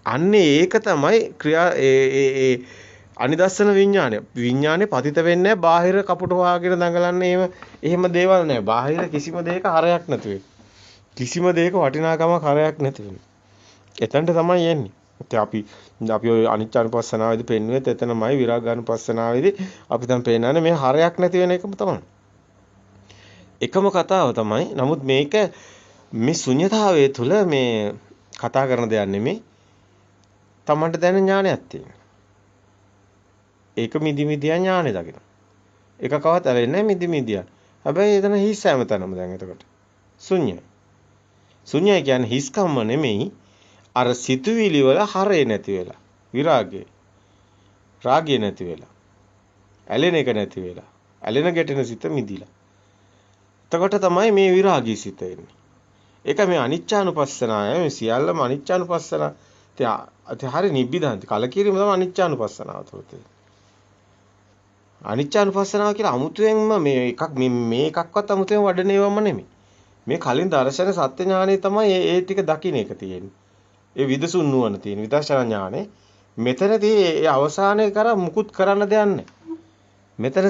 අන්නේ ඒක තමයි අනිදස්සන විඥානය. විඥානේ පතිත වෙන්නේ බාහිර කපුට වාගෙන දඟලන්නේ එහෙම දේවල් නැහැ. බාහිර කිසිම දෙයක හරයක් නැති වෙන්නේ. කිසිම දෙයක වටිනාකමක් හරයක් නැති වෙන්නේ. එතනට තමයි යන්නේ. අපි ඔය අනිච්චානුපස්සනාවේදී පෙන්වෙත් එතනමයි විරාගානුපස්සනාවේදී අපි දැන් පේනන්නේ මේ හරයක් නැති වෙන එකම තමයි. එකම කතාව තමයි. නමුත් මේක මේ ශුන්‍යතාවයේ තුල මේ කතා කරන දෙයක් නෙමෙයි. තමන්ට දැනෙන ඥානයක් තියෙනවා. ඒක මිදිමිදියා ඥානෙ දකින්න. ඒක කවත් ඇලෙන්නේ මිදිමිදියා. හැබැයි එතන හිස් හැමතැනම දැන් එතකොට. ශුන්‍යයි. ශුන්‍යයි කියන්නේ හිස්කම්ම නෙමෙයි. අර සිතුවිලි වල හරේ නැති වෙලා. විරාගය. රාගය නැති වෙලා. ඇලෙන එක නැති වෙලා. ඇලෙන ගැටෙන සිත මිදිලා. එතකොට තමයි මේ විරාගී සිත එන්නේ. ඒක මේ අනිච්චානුපස්සනාවයි. මේ සියල්ලම අනිච්චානුපස්සනාව. ඉතින් හරි නිබ්බිදාන්ති. කලකිරීම තමයි අනිච්චානුපස්සනාව තුළ තියෙන්නේ. අනිච්චානුපස්සනාව කියලා අමුතුවෙන්ම මේ එකක්වත් අමුතුවෙන් වඩන ඒවාම නෙමෙයි. මේ කලින් දර්ශන සත්‍ය ඥානෙ තමයි ඒ ටික දකින්න එක තියෙන්නේ. ඒ විදසුන් නුවණ තියෙන විදර්ශනා ඥානෙ. මෙතනදී ඒ අවසානයේ කර මුකුත් කරන්න දෙයක් නැහැ. මෙතන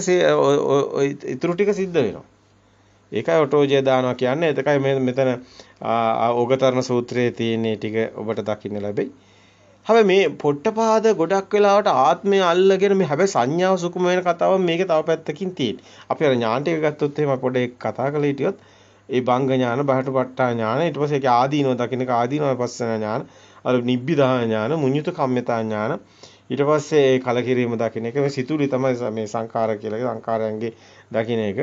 ඉතුරු ටික සිද්ධ වෙනවා. ඒකයි ඔටෝජය දානවා කියන්නේ. ඒකයි මෙතන ඕගතරණ සූත්‍රයේ තියෙන ටික ඔබට දකින්න ලැබෙයි. හැබැයි මේ පොට්ටපාද ගොඩක් වෙලාවට ආත්මය අල්ලගෙන මේ හැබැයි සංඥාව සුකුම වෙන කතාවක් මේකේ තව පැත්තකින් තියෙන්නේ. අපි අර ඥාන ටික ගත්තොත් එහෙම පොඩේ කතා කරලා හිටියොත් ඒ බංග ඥාන, බහටපට්ඨා ඥාන, ඊට පස්සේ ඒකේ ආදීනව දකින්නක ආදීනව පස්සන ඥාන, අර නිබ්බිදා ඥාන, මුඤ්ඤුත කම්මතා ඥාන, ඊට පස්සේ ඒ කලකිරීම දකින්න එක මේ සිතුවිලි තමයි මේ සංඛාර කියලා සංඛාරයන්ගේ දකින්න එක.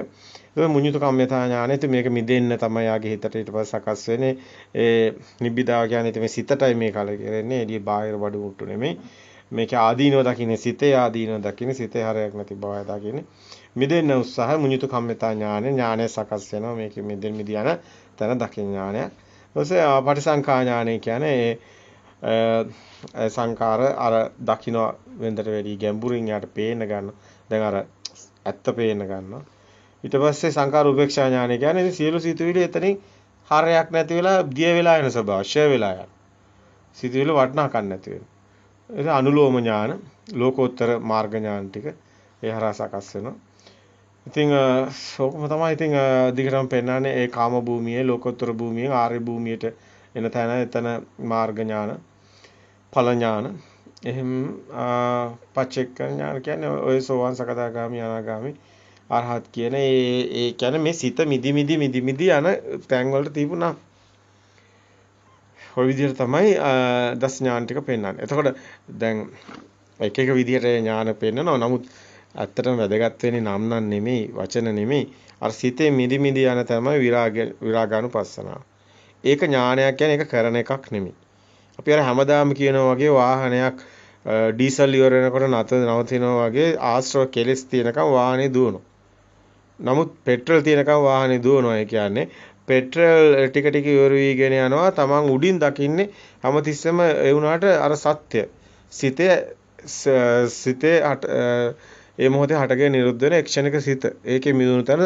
ඒ මුඤ්ඤුත කම්මතා ඥානෙත් මේක මිදෙන්න තමයි යාගේ හිතට ඊට පස්සේ සකස් වෙන්නේ. ඒ නිබ්බිදා කියන්නේ මේ සිතටයි මේ කලකිරෙන්නේ. එළිය බාහිර බඩු මුට්ටු නෙමෙයි. මේක ආදීනව දකින්නේ සිතේ ආදීනව දකින්නේ සිතේ හරයක් නැති බවයි දකින්නේ. මිදෙන්න උත්සාහය මුඤ්ඤුත කම්මතා ඥානය සකස් වෙනවා. මේක මිදෙන්න මිදියන තන දකින්න ඥානයක්. ඊපස්සේ පටිසංඛා ඥානය කියන්නේ සංඛාර අර දකින්න වෙන්දට වැඩි ගැඹුරින් යාට පේන්න ගන්න. දැන් අර ඇත්ත පේන්න ගන්නවා. ඊට පස්සේ සංඛාර උපේක්ෂා ඥානය කියන්නේ සියලු සිතුවිලි එතනින් හරයක් නැති වෙලා දිය වෙලා යන ස්වභාව, ෂය වෙලා යන. සිතුවිලි වටනකම් නැති වෙන. ඒක අනුලෝම ඥාන, ලෝකෝත්තර මාර්ග ඥාන ටික ඒ හරහා සකස් වෙනවා. ඉතින් ඕකම තමයි ඉතින් දිගටම පෙන්නන්නේ ඒ කාම භූමියේ, ලෝකෝත්තර භූමියේ, ආර්ය භූමියට එන තැන එතන මාර්ග ඥාන, ඵල ඥාන, එහෙම පච්චේක ඥාන කියන්නේ ඔය සෝවාන් සකදාගාමි අනාගාමි අරහත් කියන ඒ කියන්නේ මේ සිත මිදි යන තැන් වලට තිබුණා. ඔය විදිහට තමයි දස් ඥාන ටික පෙන්වන්නේ. එතකොට දැන් එක විදිහට ඥාන පෙන්නනවා. නමුත් ඇත්තටම වැදගත් වෙන්නේ නම් නෙමෙයි, වචන නෙමෙයි. අර සිතේ මිදි යන තමයි විරාගානුපස්සනාව. ඒක ඥානයක් කියන්නේ ඒක කරන එකක් නෙමෙයි. අපි අර හැමදාම කියනවා වගේ වාහනයක් ඩීසල් ඉවර වෙනකොට නවතිනවා වගේ ආශ්‍රව කෙලස් තියෙනකම් වාහනේ දුවනවා. නමුත් පෙට්‍රල් තියෙනකම් වාහනේ දුවනවා. ඒ කියන්නේ පෙට්‍රල් ටික ඉවර වීගෙන යනවා. Taman උඩින් දකින්නේ හැමතිස්සෙම ඒ වුණාට අර සත්‍ය. සිතේ ඒ මොහොතේ හටගෙන නිරුද්ධ වෙන ක්ෂණික සිත. ඒකේ මිදුණු තැන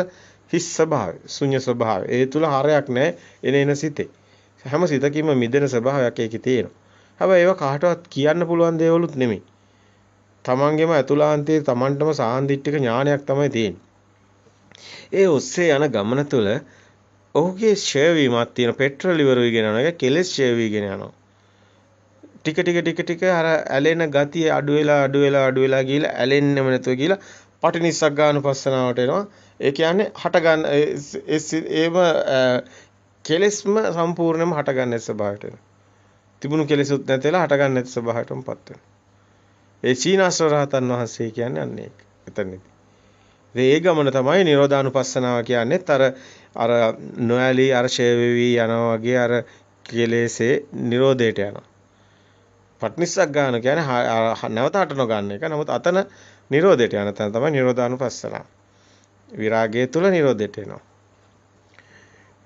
හිස් ස්වභාවය, ශුන්‍ය ස්වභාවය. ඒ තුල හරයක් නැහැ. එන සිතේ. හැම සිතකින්ම මිදෙන ස්වභාවයක් ඒකේ තියෙනවා. හැබැයි ඒවා කාටවත් කියන්න පුළුවන් දේවලුත් නෙමෙයි. තමන්ගේම අතුලාන්තයේ තමන්ටම සාන්දිටික ඥානයක් තමයි තියෙන්නේ. ඒ ඔස්සේ යන ගමන තුළ ඔහුගේ ෂය වීමක් තියෙන පෙට්‍රල් ඉවර වෙගෙන යනවා. ඒක කෙලස් ෂය වීගෙන යනවා. ටික අර ඇලෙන ගතිය අඩු වෙලා ගිහලා ඇලෙන්නෙම නැතුව ගිහලා පටිනිස්සග්ගානුපස්සනාවට එනවා. ඒ කියන්නේ හට ගන්න ඒම කෙලස්ම සම්පූර්ණයෙන්ම හට ගන්න ස්වභාවයට එනවා. තිබුණු කෙලෙසුත් නැතිලා හට ගන්න නැති ස්වභාවයටමපත් වෙනවා. ඒ සීනාස්වර රහතන් වහන්සේ කියන්නේ අන්න ඒක. එතනදී. ඒ ගමන තමයි නිරෝධානුපස්සනාව කියන්නේ. අර නොඇලී අර ෂය වෙවි යනවා වගේ අර කෙලෙසේ නිරෝධයට යනවා. පටිනිස්සග්ගාන කියන්නේ නැවත හට නොගන්න එක. නමුත් අතන නිරෝධයට යන තැන තමයි නිරෝධානුපස්සනාව. විරාගය තුල නිරෝධයට එනවා.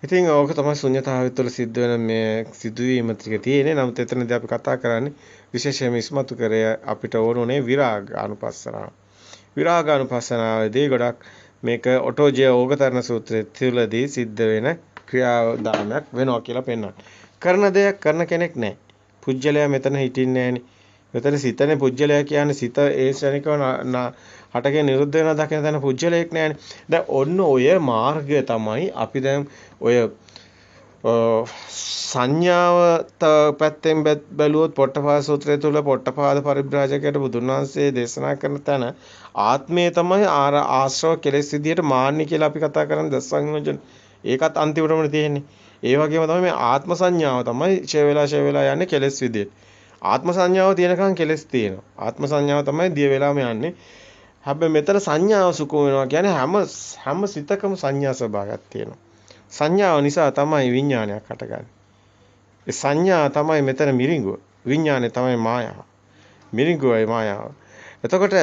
ඉතින් ඕක තමයි ශුන්‍යතාවය තුළ සිද්ධ වෙන මේ සිදුවීම ටික තියෙන්නේ. නමුත් එතනදී අපි කතා කරන්නේ විශේෂයෙන්ම ඉස්මතු කරේ අපිට ඕනේ විරාගානුපස්සනාව. විරාගානුපස්සනාවේදී ගොඩක් මේක ඔටෝජය ඕගතරණ සූත්‍රයේ තුලදී සිද්ධ වෙන ක්‍රියාදාමයක් වෙනවා කියලා පෙන්වනවා. කරන දෙයක් කරන කෙනෙක් නැහැ. පුජ්‍යලයා මෙතන හිටින්නේ නැහනේ. මෙතන සිතනේ පුජ්‍යලයා කියන්නේ සිත ඒ ශනිකව හටගෙන නිරුද්ධ වෙනවා දකින තැන පුජ්‍යලයක් නැහනේ. දැන් ඔන්න ඔය මාර්ගය තමයි අපි දැන් ඔය සංඥාව පැත්තෙන් බැලුවොත් පොට්ටපාද සූත්‍රය තුල පොට්ටපාද පරිබ්‍රාජකයට බුදුන් වහන්සේ දේශනා කරන තැන ආත්මය තමයි ආශ්‍රව කෙලෙස් විදියට මාන්නි කියලා අපි කතා කරන්නේ දසංයෝජන. ඒකත් අන්තිමටම තියෙන්නේ. ඒ වගේම තමයි මේ ආත්ම සංඥාව තමයි ඡය වෙලා යන්නේ කෙලෙස් විදියට. ආත්ම සංඥාව තියෙනකන් කෙලෙස් තියෙනවා. ආත්ම සංඥාව තමයි දිය වෙලාම යන්නේ. හැබැයි මෙතන සංඥාව සුකුම වෙනවා කියන්නේ හැම සිතකම සංඥා ස්වභාවයක් තියෙනවා. සංඥාව නිසා තමයි විඥානයක් හටගන්නේ. ඒ සංඥා තමයි මෙතන මිරිඟුව. විඥානය තමයි මායාව. මිරිඟුවයි මායාව. එතකොට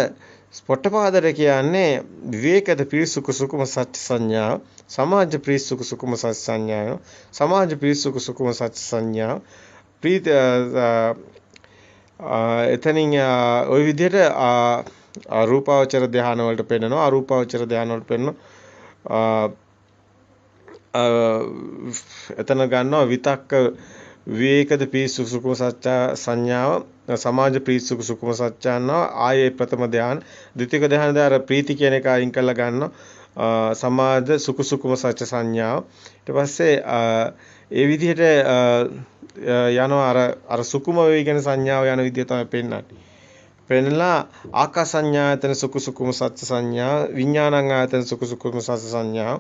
පොට්ටපාදට කියන්නේ විවේකද පිරිසුකු සුකුම සත්‍ය සංඥාව, සමාජ පිරිසුකු සුකුම සත්‍ය සංඥාව, සමාජ පිරිසුකු සුකුම සත්‍ය සංඥාව, ප්‍රීත එතනින් ওই විදිහට අරූපාවචර ධානය වලට පෙන්නනවා, අරූපාවචර ධානය වලට පෙන්නනවා. එතන ගන්නවා විතක්ක විවේකද පිරිසුකු සුකුම සත්‍ය සංඥාව, සමාජ පිරිසුකු සුකුම සත්‍යනවා, ආයේ ප්‍රථම ධාන, ද්විතීක ධාන දාර ප්‍රීති කියන එක අයින් කරලා ගන්නවා. සමාජ සුකු සුකුම සත්‍ය සංඥාව. ඊට පස්සේ ඒ විදිහට යනවා අර සුකුම වේගෙන සංඥාව යන විදිහ තමයි පෙන්වන්නේ. පෙන්නලා ආකාස සංඥායතන සුකු සුකුම සත්‍ය සංඥා, විඥානං ආයතන සුකු සුකුම සත්‍ය සංඥා,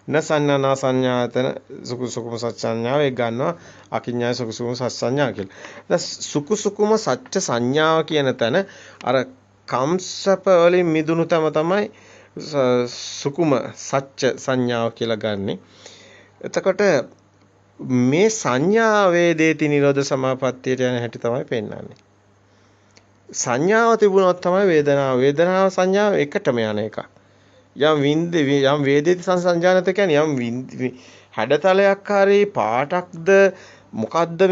නසන්නා සංඥායතන සුකු සුකුම සත්‍ය සංඥාව ඒ ගන්නවා අකිඤ්ඤාය සුකු සුකුම සත්‍ය සංඥා කියලා. දැන් සුකු සුකුම සත්‍ය සංඥාව කියන තැන අර කම්සප වලින් මිදුණු තම තමයි සුකුම සත්‍ය සංඥාව කියලා ගන්නෙ. එතකොට මේ සංඥා වේදේති නිරෝධ සමාපත්තියට යන හැටි තමයි පෙන්වන්නේ. සංඥාව තිබුණොත් තමයි වේදනාව සංඥාව එකටම යන එක. යම් වේදේති සංසංජානත කියන්නේ යම් හැඩතලයක් හරි පාටක්ද මොකද්ද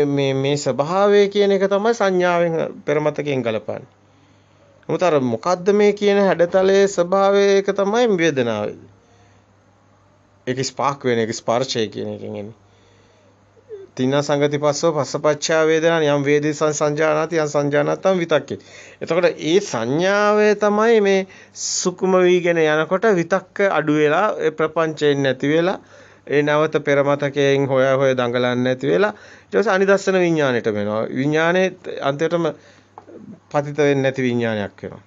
මේ ස්වභාවය කියන එක තමයි සංඥාවෙන් පෙරමතකයෙන් ගලපන්නේ. මොකද අර මොකද්ද මේ කියන හැඩතලයේ ස්වභාවය එක තමයි වේදනාව. ඒක ස්පාක් වෙන එක ස්පර්ශය කියන එකෙන් එන්නේ. තින්න සංගති පස්සෝ පස්සපච්චා වේදනා යම් වේදී සංජානාති යම් සංජානතම් විතක්කේ. එතකොට ඒ සංඥාවේ තමයි මේ සුකුම වීගෙන යනකොට විතක්ක අඩු වෙලා ඒ ප්‍රපංචයෙන් නැති වෙලා ඒ නැවත පෙරමතකයෙන් හොය දඟලන්නේ නැති වෙලා ඊට පස්සේ අනිදස්සන විඥාණයට වෙනවා. විඥානේ අන්තිමටම පතිත වෙන්නේ නැති විඥානයක් වෙනවා.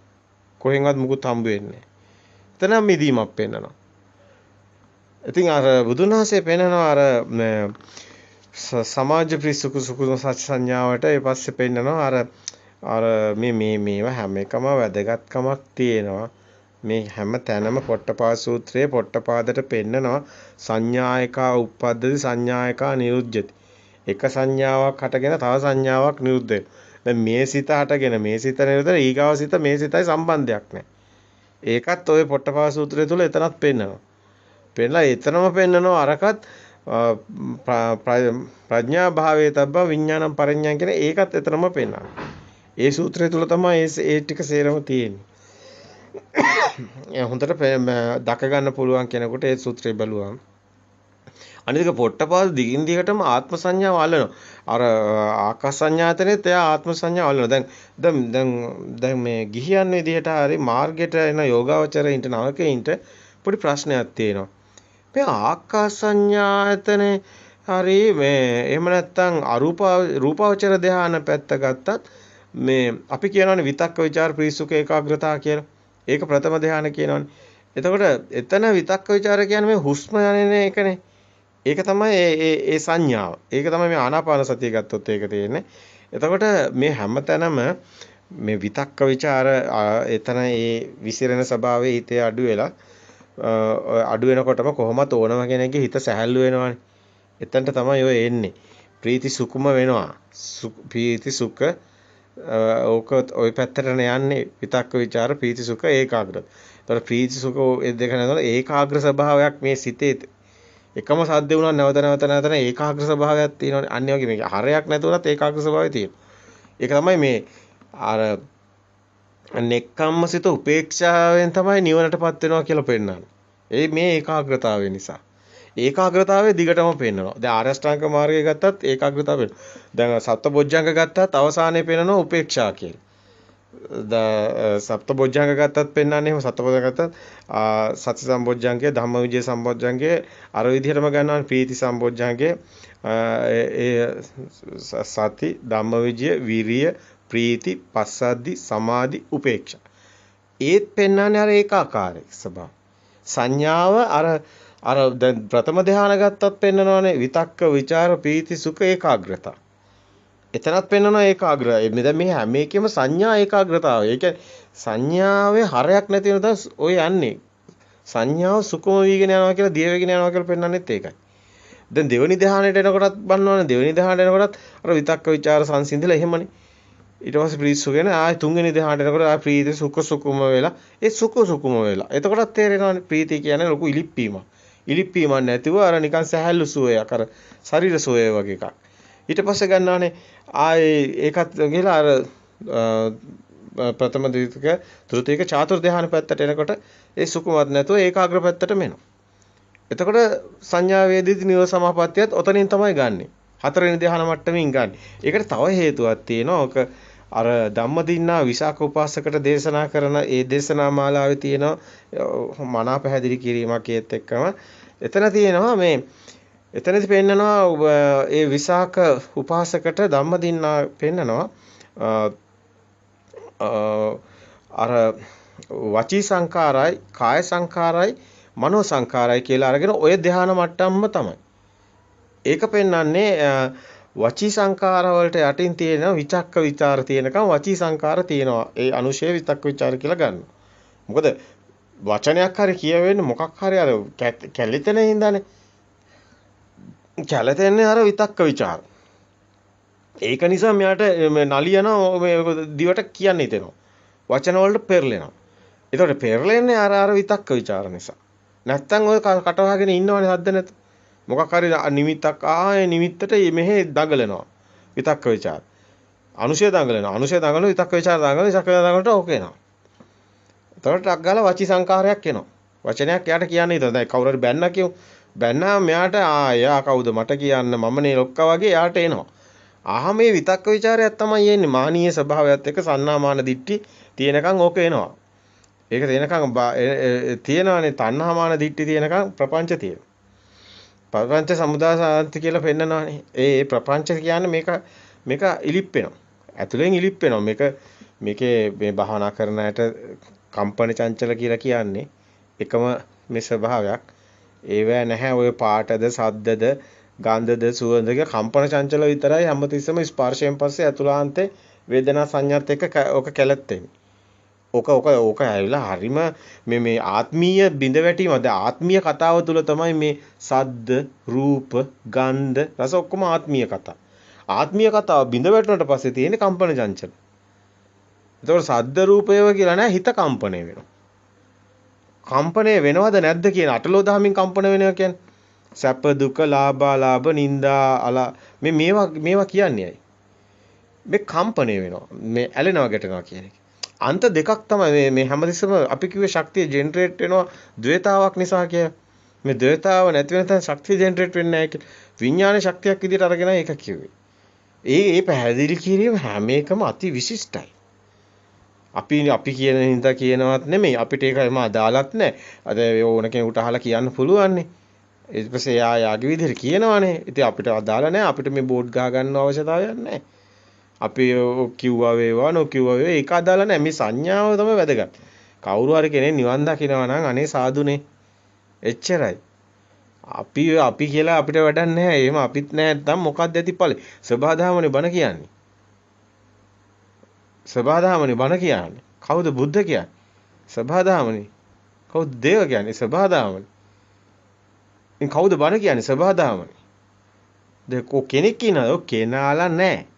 කොහෙන්වත් මුකුත් හම්බ වෙන්නේ නැහැ. එතන මිදීමක් පෙන්නනවා. ඉතින් අර බුදුන් වහන්සේ පෙන්නනවා අර සමාජ ප්‍රිසුකු සුකුම සත්‍ය සංඥාවට ඊ පස්සේ පෙන්නනවා අර මේවා හැම එකම වැදගත්කමක් තියෙනවා. මේ හැම තැනම පොට්ටපාද සූත්‍රයේ පොට්ටපාදට පෙන්නනවා සංඥායකා උප්පද්දති සංඥායකා නිරුද්ධති. එක සංඥාවක් හටගෙන තව සංඥාවක් නිරුද්ධ වෙනවා. දැන් මේ සිත හටගෙන මේ සිත නිරුද්ධ ඊගාව සිත මේ සිතයි සම්බන්ධයක් නැහැ. ඒකත් ওই පොට්ටපාද සූත්‍රය තුල එතනත් පෙන්නනවා. පෙන්නලා එතනම පෙන්නනවා අරකත් ප්‍රඥා භාවයේ තබ්බ විඥානම් පරිඥාන් කියන ඒකත් එතරම් පේනවා. ඒ සූත්‍රය තුල තමයි ඒ ටික සේරම තියෙන්නේ. හොඳට දක ගන්න පුළුවන් කෙනෙකුට ඒ සූත්‍රය බලුවාම අනිත් එක පොට්ටපාද දිගින් දිගටම ආත්ම සංඥාව අල්ලනවා. අර ආකාස සංඥාතනෙත් එයා ආත්ම සංඥාව අල්ලනවා. දැන් මේ ගිහියන් විදිහට හරි මාර්ගයට එන යෝගාවචරයින්ට නවකයින්ට පොඩි ප්‍රශ්නයක් තියෙනවා. මේ ආකාස සංඥායතනේ හරි මේ එහෙම නැත්නම් රූපාවචර ධානය පැත්ත ගත්තත් මේ අපි කියනවානේ විතක්ක ਵਿਚාර ප්‍රීසුක ඒකාග්‍රතාව කියලා. ඒක ප්‍රථම ධානය කියනවානේ. එතකොට එතන විතක්ක ਵਿਚාර කියන්නේ මේ හුස්ම යන්නේ එකනේ. ඒක තමයි ඒ සංඥාව. ඒක තමයි මේ ආනාපාන සතිය ගත්තොත් ඒක තියෙන්නේ. එතකොට මේ හැමතැනම මේ විතක්ක ਵਿਚාර එතන ඒ විසිරෙන ස්වභාවයේ හිතේ අඩු වෙලා අඩු වෙනකොටම කොහොමද ඕනම කෙනෙක්ගේ හිත සැහැල්ලු වෙනවනේ. එතනට තමයි ඔය එන්නේ. ප්‍රීති සුකුම වෙනවා. ප්‍රීති සුඛ ඕක ඔය පැත්තට යන්නේ විතක්ක ਵਿਚාර ප්‍රීති සුඛ ඒකාග්‍ර. ඒතකොට ප්‍රීති සුඛ ඒ දෙක නැතන ඒකාග්‍ර ස්වභාවයක් මේ සිතේ එකම සද්ද වුණා නැවත ඒකාග්‍ර ස්වභාවයක් තියෙනවානේ. අන්න වගේ මේක හරයක් නැතුණත් ඒකාග්‍ර ස්වභාවය තියෙනවා. ඒක තමයි මේ අර නෙක්ඛම්මසිත උපේක්ෂාවෙන් තමයි නිවනටපත් වෙනවා කියලා පෙන්නන්නේ. මේ ඒකාග්‍රතාවය නිසා. ඒකාග්‍රතාවය දිගටම පෙන්නනවා. දැන් ආරෂ්ඨාංග මාර්ගය ගත්තත් ඒකාග්‍රතාවය. දැන් සප්තබොජ්ජංග ගත්තත් අවසානයේ පෙන්නනවා උපේක්ෂා කියලා. සප්තබොජ්ජංග ගත්තත් පෙන්නන්නේ එහෙම සප්තබොජ්ජංග ගත්තත් සති සම්බොජ්ජංගය ධම්මවිජය සම්බොජ්ජංගය අර විදිහටම ගන්නවා ප්‍රීති සම්බොජ්ජංගය සති ධම්මවිජය විරිය ප්‍රීති පස්සද්ධි සමාධි උපේක්ෂා ඒත් පෙන්වන්නේ අර ඒකාකාරී ස්වභාව සංඥාව අර දැන් ප්‍රථම ධානය ගත්තත් පෙන්නනවානේ විතක්ක විචාර ප්‍රීති සුඛ ඒකාග්‍රතාව එතනත් පෙන්වනවා ඒකාග්‍රය දැන් මේ හැම එකෙම සංඥා ඒකාග්‍රතාවය ඒ කියන්නේ සංඥාවේ හරයක් නැති වෙන ඔය යන්නේ සංඥාව සුඛම වීගෙන යනවා කියලා දිය වේගෙන යනවා කියලා පෙන්වන්නෙත් ඒකයි දැන් දෙවෙනි ධානයට එනකොටත් බannවනේ දෙවෙනි ධානයට එනකොටත් අර විතක්ක ਵਿਚාර සංසිඳිලා එහෙමනේ ඊට පස්සේ ප්‍රීති සුඛගෙන ආයි තුන්වෙනි ධානයට එනකොට ආයි ප්‍රීති සුඛ සුඛම වෙලා ඒ සුඛ සුඛම වෙලා එතකොටත් තේරෙනවානේ ප්‍රීතිය කියන්නේ ලොකු ඉලිප්පීමක් නැතිව අර නිකන් සහැල්ලු සුවයක් අර ශරීර සුවය වගේ එකක් ඊට පස්සේ ගන්නවානේ ආයේ ඒකත් ගිහලා අර ප්‍රථම ද්විතීක තෘතීක චාතුර් ධානය පැත්තට එනකොට ඒ සුඛමත් නැතුව ඒකාග්‍ර පැත්තටම එනවා එතකොට සංඥා වේදිත නිරෝධ සමාපත්තියත් ඔතනින් තමයි ගන්නෙ. හතරවෙනි ධ්‍යාන මට්ටමින් ගන්න. ඒකට තව හේතුවක් තියෙනවා. ඔක අර ධම්මදින්නා විසාක උපාසකට දේශනා කරන ඒ දේශනා මාලාවේ තියෙන මනා පැහැදිලි කිරීමක් ඒත් එක්කම එතන තියෙනවා මේ එතනදි පෙන්නනවා ඒ විසාක උපාසකට ධම්මදින්නා පෙන්නනවා අර වචී සංකාරයි කාය සංකාරයි මනෝ සංකාරයි කියලා අරගෙන ඔය ධ්‍යාන මට්ටම්ම තමයි. ඒක පෙන්වන්නේ වචී සංකාර වලට යටින් තියෙන විචක්ක විචාර තියෙනකම් වචී සංකාර තියෙනවා. ඒ අනුශය විතක්ක විචාර කියලා ගන්නවා. මොකද වචනයක් හරි කියවෙන්නේ මොකක් හරි අර කැලිතෙන හින්දානේ. කැලිතෙන්නේ අර විතක්ක විචාර. ඒක නිසා මෙයාට නලියනවා මේ දිවට කියන්න හිතෙනවා. වචන වලට පෙරලෙනවා. ඒතකොට පෙරලෙන්නේ අර විතක්ක විචාර නිසා. නැත්තම් ඔය කටවහගෙන ඉන්නවනේ හද්ද නැත. මොකක් හරි නිමිත්තක් ආයේ නිමිත්තට මෙහෙ දඟලනවා. විතක්ක ਵਿਚාර. අනුශය දඟලනවා. අනුශය දඟලන විතක්ක ਵਿਚාර දඟලන විතක්ක දඟලනට ඕකේ නවා. එතකොට ටක් ගාලා වචී සංකාරයක් එනවා. වචනයක් යාට කියන්නේ ඉතින් දැන් කවුරු හරි බැන්නා කියමු. බැන්නා මෙයාට යා කවුද මට කියන්න මමනේ ලොක්කා වගේ යාට එනවා. මේ විතක්ක ਵਿਚාරයක් තමයි එන්නේ. මානීය ස්වභාවයත් එක්ක සන්නාමාන දිට්ටි තියෙනකන් ඕක එනවා. ඒක තියෙනකන් තියෙනවානේ තණ්හාමාන දිට්ටි තියෙනකන් ප්‍රපංච තියෙනවා. ප්‍රපංච සමුදා සාන්ති කියලා පෙන්නනවානේ. ඒ ප්‍රපංච කියන්නේ මේක ඉලිප්පෙනවා. ඇතුලෙන් ඉලිප්පෙනවා. මේකේ මේ භාවනා කරන අයට කම්පන චංචල කියලා කියන්නේ එකම මේ ස්වභාවයක්. ඒවැ නැහැ ඔය පාටද සද්දද ගන්ධද සුවඳද කම්පන චංචල විතරයි හැමතිස්සෙම ස්පර්ශයෙන් පස්සේ අතුලාන්තේ වේදනා සංඥාත් එක්ක ඕක කැළැත්තෙන්නේ. ඕක ඇවිල්ලා හරිම මේ ආත්මීය බිඳ වැටීම ආත්මීය කතාව තුළ තමයි මේ සද්ද රූප ගන්ධ රස ඔක්කොම ආත්මීය කතා. ආත්මීය කතාව බිඳ වැටුණට පස්සේ තියෙන කම්පන චංචල. ඒතකොට සද්ද රූපයව කියලා නෑ හිත කම්පණය වෙනවා. කම්පණය වෙනවද නැද්ද කියන අටලෝ දහමින් කම්පන වෙනවා කියන්නේ. සැප දුක ලාභ නිന്ദා අලා මේවා කියන්නේ ඇයි? මේ කම්පණය වෙනවා. මේ ඇලෙනවා ගැටෙනවා කියන එක. අන්ත දෙකක් තමයි මේ හැමතිස්සම අපි කිව්වේ ශක්තිය ජෙනරේට් වෙනවා ද්වේතාවක් නිසා කිය. මේ ද්වේතාව නැති වෙන තැන ශක්තිය ජෙනරේට් වෙන්නේ නැහැ කියලා. විඥාන ශක්තියක් විදිහට අරගෙන ඒක කිව්වේ. ඒ පැහැදිලි කිරීම හැම එකම අති විශිෂ්ටයි. අපි කියන හින්දා කියනවත් නෙමෙයි අපිට ඒකම අදාළත් නැහැ. අද ඕන කෙනෙකුට අහලා කියන්න පුළුවන්නේ. ඊට පස්සේ යාගේ විදිහට කියනවානේ. ඉතින් අපිට අදාළ නැහැ. අපිට මේ බෝඩ් ගහ ගන්න අවශ්‍යතාවයක් නැහැ. අපි කිව්වා වේවා නොකිව්වා වේවා ඒක අදාළ නැහැ. මේ සංඥාව තමයි වැදගත්. කවුරු හරි කෙනෙක් නිවන් දකිනවා නම් අනේ සාදුනේ. එච්චරයි. අපි කියලා අපිට වැඩක් නැහැ. එහෙම අපිත් නැත්නම් මොකක්ද ඇතිඵලෙ? සබහාදහමනේ බණ කියන්නේ. සබහාදහමනේ බණ කියන්නේ. කවුද බුද්ධ කියන්නේ? සබහාදහමනේ. කවුද දේව කියන්නේ? සබහාදහමනේ. ඉතින් කවුද බණ කියන්නේ? සබහාදහමනේ. දෙකෝ කෙනෙක් ඉන්නද? කෙනාලා නැහැ.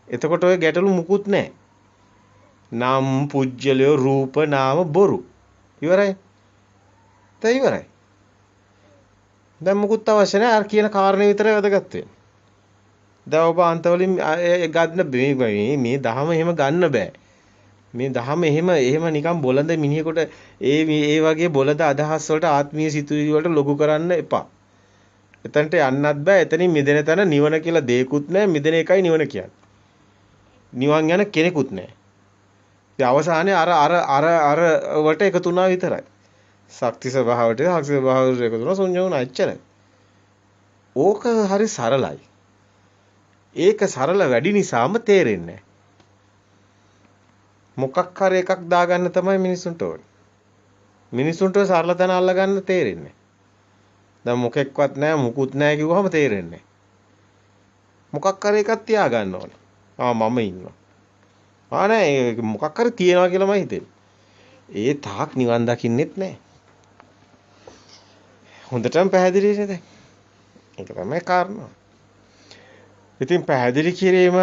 එතකොට ඔය ගැටලු මුකුත් නැහැ. නම් පුජ්‍යලය රූප නාම බොරු. ඉවරයි. ඉවරයි. දැන් මුකුත් අවශ්‍ය නැහැ. අර කියන කාරණේ විතරයි වැදගත් වෙන්නේ. දැන් ඔබ අන්තවලින් ගන්න මේ දහම එහෙම ගන්න බෑ. මේ දහම එහෙම නිකන් බොළඳ මිනිහෙකුට ඒ වගේ බොළඳ අදහස් වලට ආත්මීය සිතුවිලි වලට ලොකු කරන්න එපා. එතනට යන්නත් බෑ. එතනින් මිදෙන තැන නිවන කියලා දෙයක්වත් නැහැ. මිදෙන එකයි නිවන කියන්නේ. නිවන් යන කෙනෙකුත් නැහැ. ඉතින් අවසානයේ අර වලට එකතු වුණා විතරයි. ශක්ති ස්වභාවයට ශක්ති ස්වභාවයට එකතු වුණා ශුන්‍ය වුණා එච්චරයි. ඕක හරි සරලයි. ඒක සරල වැඩි නිසාම තේරෙන්නේ නැහැ. මොකක් හරි එකක් දාගන්න තමයි මිනිසුන්ට ඕනේ. මිනිසුන්ට සරල තැන අල්ලගන්න තේරෙන්නේ නැහැ. දැන් මොකෙක්වත් නැහැ මුකුත් නැහැ කිව්වහම තේරෙන්නේ නැහැ. මොකක් හරි එකක් තියාගන්න ඕනේ. මම ඉන්නවා. නෑ මොකක් හරි තියනවා කියලාමයි හිතෙන්නේ. ඒ තාක් නිවන් දකින්නෙත් නැහැ. හොඳටම පැහැදිලි නේද? ඒක තමයි කාරණා. ඉතින් පැහැදිලි කිරීම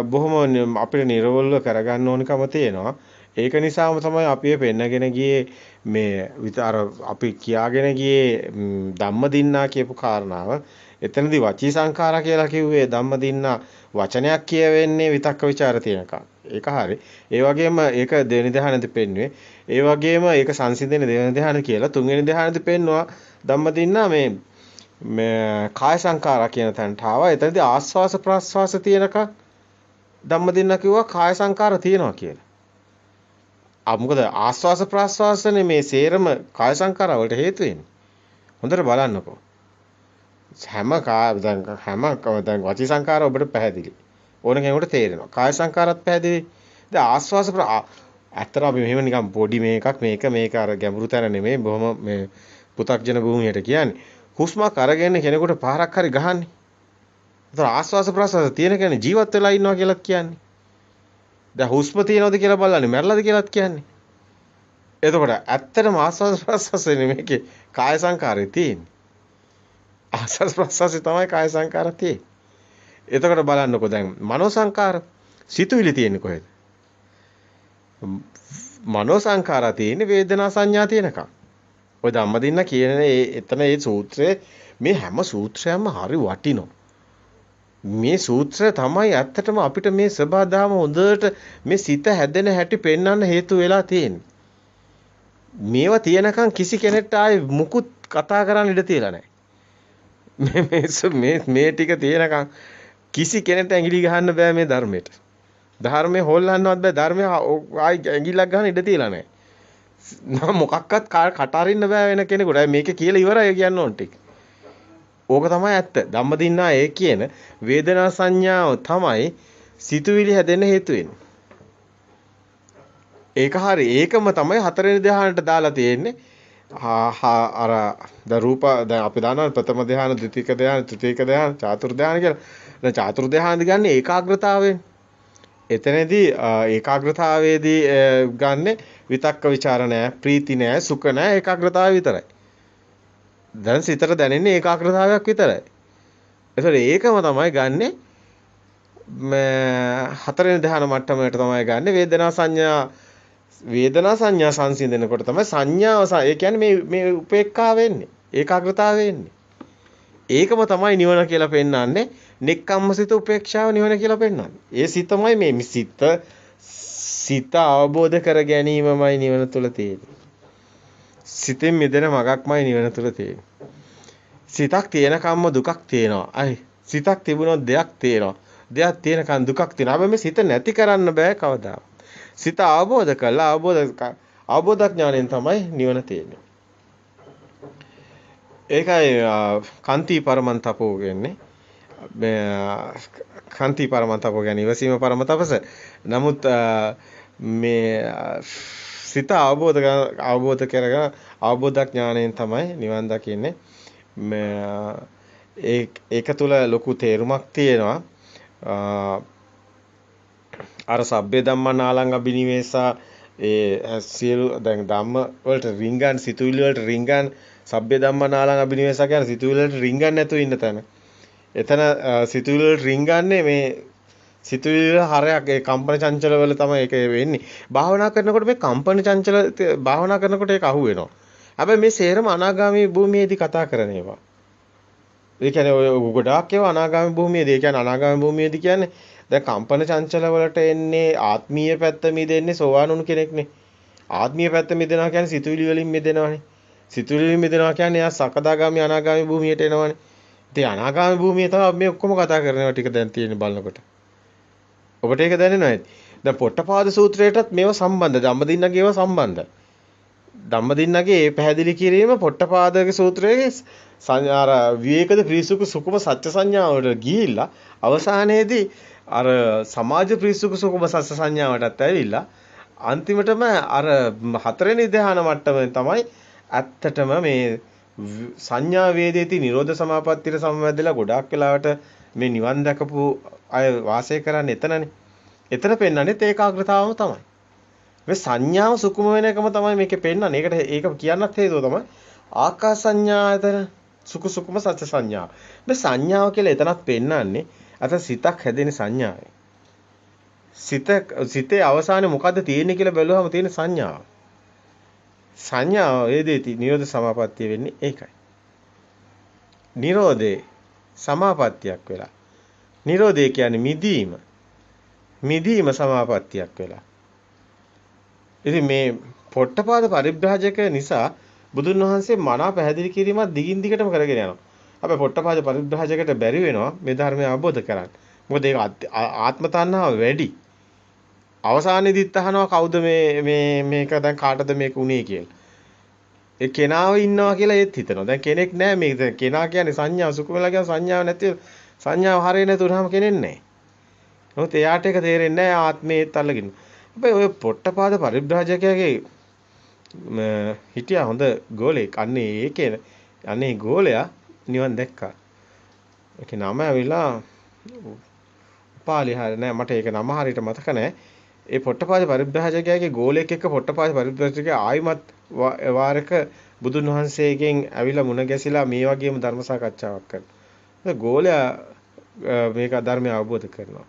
බොහොම අපිට නිර්වෝල්ව කරගන්න ඕනකම තියෙනවා. ඒක නිසාම තමයි අපි පෙන්නගෙන ගියේ මේ විතර අපි කියාගෙන ගියේ ධම්මදින්නා කියපු කාරණාව. එතනදී වචී සංඛාරා කියලා කිව්වේ ධම්මදින්නා වචනයක් කියවෙන්නේ විතක්ක ਵਿਚාර තියෙනකම්. ඒක හරි. ඒ වගේම ඒක දෙවෙනි ධ්‍යානෙදි පෙන්වුවේ. ඒ වගේම ඒක සංසිඳෙන දෙවෙනි ධ්‍යානෙ කියලා තුන්වෙනි ධ්‍යානෙදි පෙන්වුවා ධම්මදින්නා මේ කාය සංඛාරා කියන තැනට ආවා. එතනදී ආස්වාස ප්‍රස්වාස තියෙනකම් ධම්මදින්නා කිව්වා කාය සංඛාර තියෙනවා කියලා. මොකද ආස්වාස ප්‍රාස්වාසනේ මේ සේරම කාය සංකාර වලට හේතු වෙන්නේ. හොඳට බලන්නකෝ. දැන් වචී සංකාර ඔබට පැහැදිලි. ඕන කෙනෙකුට තේරෙනවා. කාය සංකාරත් පැහැදිලි. දැන් ආස්වාස ඇත්තට අපි මෙහෙම නිකන් පොඩි මේක අර ගැඹුරු තැන නෙමෙයි. බොහොම මේ පු탁ජන භූමියට කියන්නේ. හුස්මක් අරගෙන කෙනෙකුට පාරක් හරි ගහන්නේ. ඒතර ආස්වාස ප්‍රාස්වාස තියෙන කෙනේ ජීවත් වෙලා ඉන්නවා කියලාත් කියන්නේ. දැන් හුස්ම තියනවද කියලා බලන්නේ මැරලාද කියලාත් කියන්නේ. එතකොට ඇත්තටම ආස්වාද ප්‍රසවාසයේ නෙමෙයි කාය සංකාරය තියෙන්නේ. ආස්වාද ප්‍රසවාසයේ තමයි කාය සංකාරය තියෙන්නේ. එතකොට බලන්නකෝ දැන් මනෝ සංකාර සිතුවිලි තියෙන්නේ කොහෙද? මනෝ සංකාරය තියෙන්නේ වේදනා සංඥා තියෙනකම්. ඔය ධම්මදින්න කියන එතන ඒ සූත්‍රයේ මේ හැම සූත්‍රයක්ම හරි වටිනවා. මේ සූත්‍රය තමයි ඇත්තටම අපිට මේ සබදාම හොඳට මේ සිත හැදෙන හැටි පෙන්වන්න හේතු වෙලා තියෙන්නේ. මේවා තියෙනකන් කිසි කෙනෙක්ට ආයේ මුකුත් කතා කරන්න ඉඩ තියලා නැහැ. මේ ටික තියෙනකන් කිසි කෙනෙක්ට ඇඟිලි ගහන්න බෑ මේ ධර්මයට. ධර්මයේ හොල්ලන්නවත් බෑ. ධර්මයේ ආයි ඇඟිල්ලක් ගහන්න ඉඩ තියලා නැහැ. මොකක්වත් කට අරින්න බෑ වෙන කෙනෙකුට. මේක කියලා ඉවරයි කියන්න ඕන ටික. ඕක තමයි ඇත්ත. ධම්මදින්නා ඒ කියන වේදනා සංඥාව තමයි සිතුවිලි හැදෙන්න හේතු වෙන්නේ. ඒක හරි. ඒකම තමයි හතරවෙනි ධ්‍යානට දාලා තියෙන්නේ. අර රූප දැන් අපි දන්නවා ප්‍රථම ධ්‍යාන, ද්විතීක ධ්‍යාන, තෘතීක ධ්‍යාන, චතුර්ථ ධ්‍යාන කියලා. දැන් චතුර්ථ ධ්‍යානදී ගන්න ඒකාග්‍රතාවයෙන්. එතනදී ඒකාග්‍රතාවයේදී ගන්න විතක්ක ਵਿਚාර නැහැ, ප්‍රීති නැහැ, සුඛ නැහැ, ඒකාග්‍රතාවය විතරයි. දැන් සිතට දැනෙන්නේ ඒකාග්‍රතාවයක් විතරයි. ඒතකොට ඒකම තමයි ගන්නෙ හතරවෙනි ධ්‍යාන මට්ටමකට තමයි ගන්නෙ වේදනා සංඥා සංසිඳනකොට තමයි සංඥාව ඒ කියන්නේ මේ උපේක්ඛාව වෙන්නේ. ඒකාග්‍රතාවය වෙන්නේ. ඒකම තමයි නිවන කියලා පෙන්වන්නේ. නෙක්ඛම්මසිත උපේක්ෂාව නිවන කියලා පෙන්වන්නේ. ඒ සිතමයි මේ සිත අවබෝධ කර ගැනීමමයි නිවන තුල තියෙන්නේ. සිතෙන් මිදෙන මගක්මයි නිවන තුල තියෙන්නේ. සිතක් තියෙනකම්ම දුකක් තියෙනවා. සිතක් තිබුණොත් දෙයක් තියෙනවා. දෙයක් තියෙනකන් දුකක් තියෙනවා. හැබැයි මේ සිත නැති කරන්න බෑ කවදාවත්. සිත අවබෝධ කළා අවබෝධ ඥාණයෙන් තමයි නිවන තියෙන්නේ. ඒකයි කාන්ති පරමන්තපෝ කියන්නේ. කාන්ති පරමන්තපෝ කියන්නේ ඉවසීම පරම තපස. නමුත් මේ සිත අවබෝධ කරගෙන අවබෝධ ඥාණයෙන් තමයි නිවන් දකින්නේ. ඒක තුල ලොකු තේරුමක් තියෙනවා. අර සබ්බේ ධම්මනාලං අබිනිවේසා සියලු දැන් ධම්ම වලට රින්ගන් සිතුවිලි වලට රින්ගන් සබ්බේ ධම්මනාලං අබිනිවේසා කියන්නේ සිතුවිලි වලට රින්ගන් නැතුව ඉන්න තැන. එතන සිතුවිලි වලට රින්ගන්නේ මේ සිතුවිලි වල හරයක් ඒ කම්පන චංචල වල තමයි ඒක වෙන්නේ. භාවනා කරනකොට මේ කම්පන චංචල භාවනා කරනකොට ඒක අහු වෙනවා. හැබැයි මේ සේරම අනාගාමී භූමියේදී කතා කරන ඒවා. ඒ කියන්නේ ඔය ගොඩාක් ඒවා අනාගාමී භූමියේදී. ඒ කියන්නේ අනාගාමී භූමියේදී කියන්නේ දැන් කම්පන චංචල වලට එන්නේ ආත්මීය පැත්ත මිදෙන්නේ සෝවාන් වුණු කෙනෙක්නේ. ආත්මීය පැත්ත මිදෙනවා කියන්නේ සිතුවිලි වලින් මිදෙනවානේ. සිතුවිලි වලින් මිදෙනවා කියන්නේ යා සකදාගාමි අනාගාමි භූමියට එනවානේ. ඉතින් අනාගාමි භූමිය තමයි මේ ඔක්කොම කතා කරනවා ටික දැන් තියෙන බලනකොට. ඔබට ඒක දැනෙනවා ඇති. දැන් පොට්ටපාද සූත්‍රයටත් මේව සම්බන්ධ. ධම්මදින්නගේ ඒවා සම්බන්ධයි. ධම්මදින්නගේ මේ පැහැදිලි කිරීම පොට්ටපාදගේ සූත්‍රයේ අර විවේකද ප්‍රීසුක සුකුම සත්‍ය සංඥාවට ගිහිල්ලා අවසානයේදී අර සමාජ ප්‍රීසුක සුකුම සත්‍ය සංඥාවටත් ඇවිල්ලා අන්තිමටම අර හතරෙනි ධ්‍යාන මට්ටමෙන් තමයි ඇත්තටම මේ සංඥා වේදේති නිරෝධ සමාපත්තියට සමවැදලා ගොඩාක් වෙලාවට මේ නිවන් දැකපු අය වාසය කරන්නේ එතනනේ. එතන පෙන්වන්නේ ඒකාග්‍රතාවම තමයි. මේ සංඥාව සුකුම වෙන එකම තමයි මේකේ පෙන්වන්නේ. ඒකට ඒක කියන්නත් හේතුව තමයි ආකාස සංඥායතන සුකුම සත්‍ය සංඥා. මේ සංඥාව කියලා එතනත් පෙන්වන්නේ අත සිතක් හැදෙන සංඥාවයි. සිතේ අවසානයේ මොකද්ද තියෙන්නේ කියලා බැලුවම තියෙන සංඥාව. සංඥාව වේදේති නිරෝධ සමාපත්තිය වෙන්නේ ඒකයි. නිරෝධේ සමාපත්තියක් වෙලා. නිරෝධය කියන්නේ මිදීම. මිදීම සමාපත්තියක් වෙලා. ඉතින් මේ පොට්ටපාද පරිබ්‍රාජක නිසා බුදුන් වහන්සේ මනා පැහැදිලි කිරීමක් දිගින් දිගටම කරගෙන යනවා. අපේ පොට්ටපාද පරිබ්‍රාජකට බැරි වෙනවා මේ ධර්මය අවබෝධ කරගන්න. මොකද ඒක ආත්ම තණ්හාව වැඩි. අවසානයේදීත් අහනවා කවුද මේක දැන් කාටද මේක උනේ කියලා. ඒ කෙනාව ඉන්නවා කියලා ඒත් හිතනවා. දැන් කෙනෙක් නැහැ මේක. කෙනා කියන්නේ සංඥාව සුකුමලා කියන සංඥාව නැති සංඥාව හරිය නැතුනහම කෙනෙක් නැහැ. නමුත් එයාට ඒක තේරෙන්නේ නැහැ ආත්මයේත් අල්ලගෙන. හැබැයි ඔය පොට්ටපාද පරිබ්‍රාජකයාගේ හිටියා හොඳ ගෝලෙක්. අන්නේ ගෝලයා නිවන් දැක්කා. ඒකේ නම ඇවිල්ලා උපාලි හරිය නෑ මට ඒක නම හරියට මතක නෑ. ඒ පොට්ටපාද පරිබ්‍රාජකයාගේ ගෝලෙක් එක්ක පොට්ටපාද පරිබ්‍රාජකයා ආයිමත් වාරක බුදුන් වහන්සේගෙන් ඇවිල්ලා මුණ ගැසිලා මේ වගේම ධර්ම සාකච්ඡාවක් කරනවා. ගෝලයා මේක ධර්මය අවබෝධ කරනවා.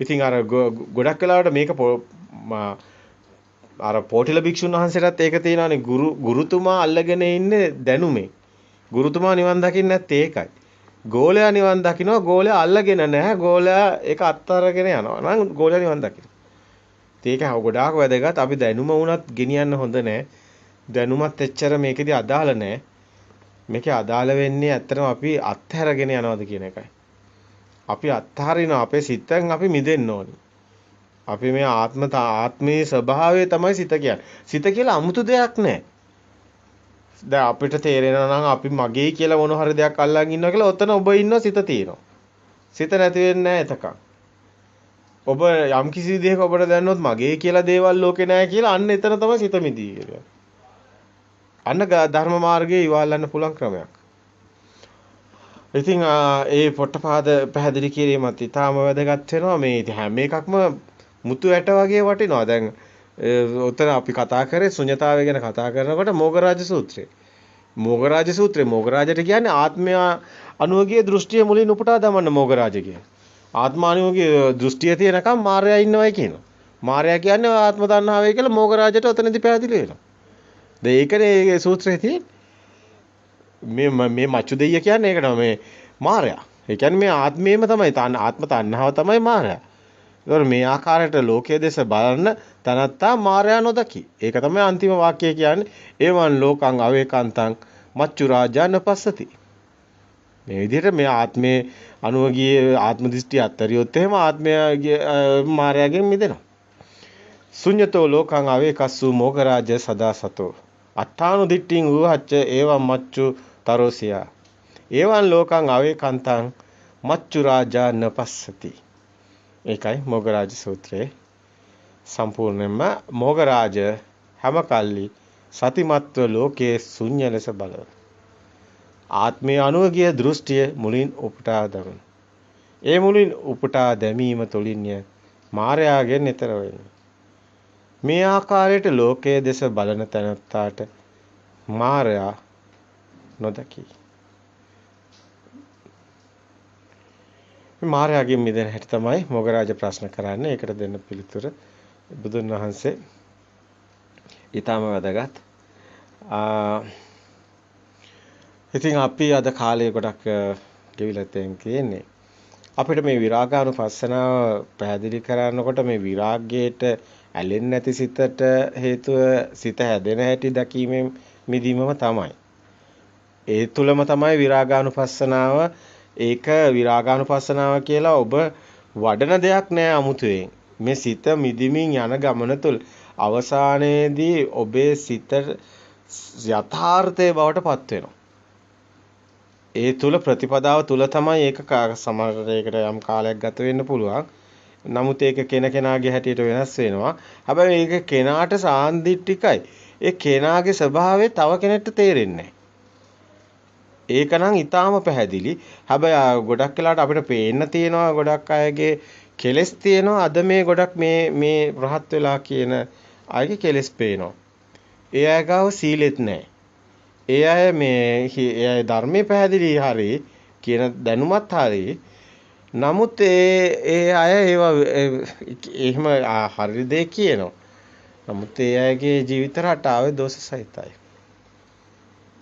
ඉතින් අර ගොඩක් වෙලාවට මේක අර පොටිල භික්ෂුන් වහන්සේටත් ඒක තියෙනවානේ ගුරුතුමා අල්ලගෙන ඉන්නේ දැනුමේ. ගුරුතුමා නිවන් දකින්නේ නැත්තේ ඒකයි. ගෝලයා නිවන් දකින්නවා ගෝලයා අල්ලගෙන නැහැ. ගෝලයා ඒක අත්තරගෙන යනවා. නම් ගෝලයා නිවන් දකින්න. ඒක ගොඩාක් වැදගත්. අපි දැනුම වුණත් ගෙනියන්න හොඳ නැහැ. දැනුමත් එච්චර මේකෙදි අදාළ නැහැ. මේකේ අදාළ වෙන්නේ ඇත්තටම අපි අත්හැරගෙන යනවාද කියන එකයි. අපි අත්හරිනවා අපේ සිතෙන් අපි මිදෙන්න ඕනි. අපි මේ ආත්මයේ ස්වභාවය තමයි සිත කියන්නේ. සිත කියලා 아무තු දෙයක් නැහැ. දැන් අපිට තේරෙනවා නම් අපි මගේ කියලා මොන හරි දෙයක් අල්ලන් ඉන්නවා කියලා ඔතන ඔබ ඉන්නවා සිත තියෙනවා. සිත නැති වෙන්නේ නැහැ එතකන්. ඔබ යම් කිසි දෙයක ඔබට දැනනොත් මගේ කියලා දේවල් ලෝකේ නැහැ කියලා අන්න එතන තමයි සිත මිදී කියන්නේ. අන්න ධර්ම මාර්ගයේ ඉවහල්ලන්න පුළුවන් ක්‍රමයක්. ඉතින් ඒ පොට්ටපාද පැහැදිලි කිරීමත් ඊටාම වැදගත් වෙනවා. මේ හැම එකක්ම මුතු ඇට වගේ වටිනවා. දැන් උතන අපි කතා කරේ ශුන්‍යතාවය ගැන කතා කරනකොට මොගරාජ සූත්‍රය. මොගරාජට කියන්නේ ආත්මය අනුවගේ දෘෂ්ටිය මුලින් උපුටා දමන්න මොගරාජ කියන්නේ. ආත්මානුවගේ දෘෂ්ටිය තියෙනකම් මායя ඉන්නවයි කියනවා. මායя කියන්නේ ආත්ම තණ්හාවයි කියලා මොගරාජට උතනදී පැහැදිලි වෙනවා. දැන් ඒකනේ මේ සූත්‍රයේ තියෙන්නේ. මේ මච්චු දෙයිය කියන්නේ ඒකට මේ මායя. ඒ කියන්නේ මේ ආත්මයේම තමයි ආත්ම තණ්හාව තමයි මායя. ඒතකොට මේ ආකාරයට ලෝකයේ දෙස බලන තනත්තා මායя නොදකි. ඒක තමයි අන්තිම වාක්‍යය කියන්නේ. ඒවන් ලෝකං අවේකාන්තං මච්චු රාජාන පස්සති. මේ විදිහට මේ ආත්මයේ අනුවගියේ ආත්ම දෘෂ්ටි අත්තරියොත් එහෙම ආත්මය මායයෙන් මිදෙනවා. ශුඤ්ඤතෝ ලෝකං අවේකස්සු මොගරාජ සදා සතෝ. අට්ඨානු දිට්ඨින් උහච්ච ඒවම් මච්චු තරෝසියා. ඒවන් ලෝකං අවේකාන්තං මච්චු රාජාන පස්සති. ඒකයි මොගරාජ සූත්‍රයේ සම්පූර්ණයෙන්ම මොගරාජ හැම කල්ලි සතිමත්ව ලෝකයේ ශුන්‍ය ලෙස බලන ආත්මයේ අනුගිය දෘෂ්ටිය මුලින් උපුටා දමන. ඒ මුලින් උපුටා දැමීම තුළින්ය මායාවෙන් ඈතර වෙන්නේ. මේ ආකාරයට ලෝකයේ දෙස බලන තැනත්තාට මායා නොදකි. මායාවෙන් මිදෙන හැටි තමයි මොගරාජ ප්‍රශ්න කරන්නේ. ඒකට දෙන්න පිළිතුර බුදුන් වහන්සේ ඊටම වැදගත්. ඉතින් අපි අද කාලේ ගොඩක් ගෙවිලා තියෙන්නේ. අපිට මේ විරාගානුපස්සනාව පැහැදිලි කරනකොට මේ විරාගයට ඇලෙන්නේ නැති සිතට හේතුව සිත හැදෙන හැටි දැකීමෙන් මිදීමම තමයි. ඒ තුලම තමයි විරාගානුපස්සනාව. ඒක විරාගානුපස්සනාව කියලා ඔබ වඩන දෙයක් නෑ අමුතුවෙන්. මේ සිත මිදිමින් යන ගමන තුල අවසානයේදී ඔබේ සිත යථාර්ථයේ බවට පත් වෙනවා. ඒ තුල ප්‍රතිපදාව තුල තමයි ඒක සමහරකට යම් කාලයක් ගත වෙන්න පුළුවන්. නමුත් ඒක කෙනාගේ හැටියට වෙනස් වෙනවා. හැබැයි ඒක කෙනාට සාන්දිටිකයි. ඒ කෙනාගේ ස්වභාවය තව කෙනෙක්ට තේරෙන්නේ ඒකනම් ඊටාම පැහැදිලි. හැබැයි ගොඩක් වෙලාවට අපිට පේන්න තියෙනවා ගොඩක් අයගේ කෙලස් තියෙනවා. අද මේ ගොඩක් මේ රහත් වෙලා කියන අයගේ කෙලස් පේනවා. ඒ අය ගාව සීලෙත් නැහැ. ඒ අය ඒ අය ධර්මයේ පැහැදිලි හරි කියන දැනුමත් හරි. නමුත් ඒ අය ඒවා එහෙම හරි දෙයක් කියනවා. නමුත් ඒ අයගේ ජීවිත රටාවේ දෝෂ සහිතයි.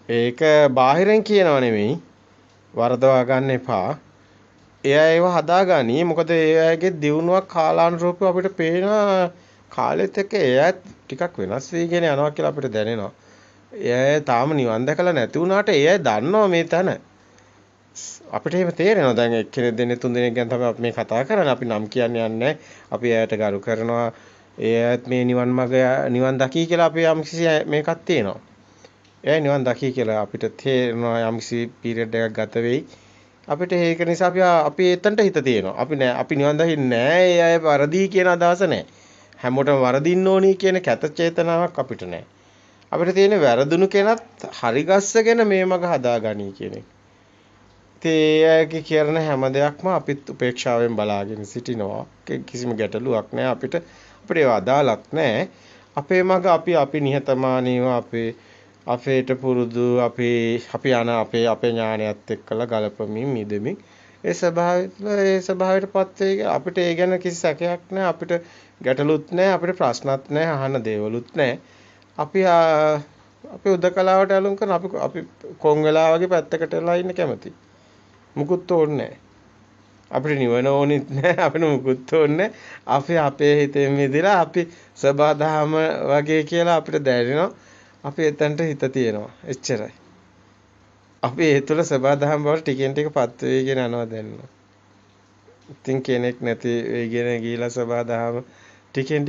ඒක බාහිරෙන් කියනව නෙමෙයි. වරදවා ගන්න එපා. ඒ අය ඒවා හදාගනි. මොකද ඒ අයගේ දියුණුවක් කාලානුරූපව අපිට පේන කාලෙත් එක්ක ඒ අය ටිකක් වෙනස් වෙගෙන යනවා කියලා අපිට දැනෙනවා. ඒ අය තාම නිවන් දැකලා නැති වුණාට ඒ අය දන්නවා මේ තැන. අපිට එහෙම තේරෙනවා. දැන් එක්කෙනෙක් දෙන්නේ තුන් දෙනෙක් ගැන තමයි අපි මේ කතා කරන්නේ. අපි නම් කියන්නේ නැහැ. අපි එයාට ගරු කරනවා. ඒ අයත් මේ නිවන් දකි කියලා අපි යම්කිසි මේකක් තියෙනවා. එයා නිවන් දකි කියලා අපිට තේරෙනවා යම්කිසි පීරියඩ් එකක් ගත වෙයි. අපිට ඒක නිසා අපි එතනට හිත තියෙනවා. අපි නිවන් දකින්නේ නැහැ. ඒ අය වරදී කියන අදහස නැහැ. හැමෝටම වරදින්න ඕනි කියන කැත චේතනාවක් අපිට නැහැ. අපිට තියෙන වැරදුණු කෙනත් හරි ගස්සගෙන මේ මග හදාගනි කියන එක. ඒ කියන හැම දෙයක්ම අපිත් උපේක්ෂාවෙන් බලාගෙන සිටිනවා. කිසිම ගැටලුවක් නැහැ අපිට. අපිට ඒව අදාළක් නැහැ. අපේ මග අපි නිහතමානීව අපේට පුරුදු අපි යන අපේ ඥානයත් එක්කලා ගලපමින් මිදෙමින් ඒ ස්වභාවයටපත් වෙයි. අපිට ඒ ගැන කිසි සැකයක් නැහැ. අපිට ගැටලුත් නැහැ. අපිට ප්‍රශ්නත් නැහැ. අහන්න දේවලුත් නැහැ. අපි උදකලාවට ඇලුම් කරන අපි කොන් වෙලා වගේ පැත්තකට වෙලා ඉන්න කැමති. මුකුත් ඕනේ නැහැ. අපිට නිවන ඕනෙත් නැහැ. අපිට මුකුත් ඕනේ නැහැ. අපේ හිතෙන් මිදලා අපි සබදාම වගේ කියලා අපිට දැනෙනවා. අපි එතනට හිත තියෙනවා. එච්චරයි. අපි ඒ තුළ සබදාම බවට ටිකෙන් ටික පත් වෙගෙන යනවා දැනනවා. ඉතින් කෙනෙක් නැති වෙගෙන ගිහිලා සබදාම ටිකෙන්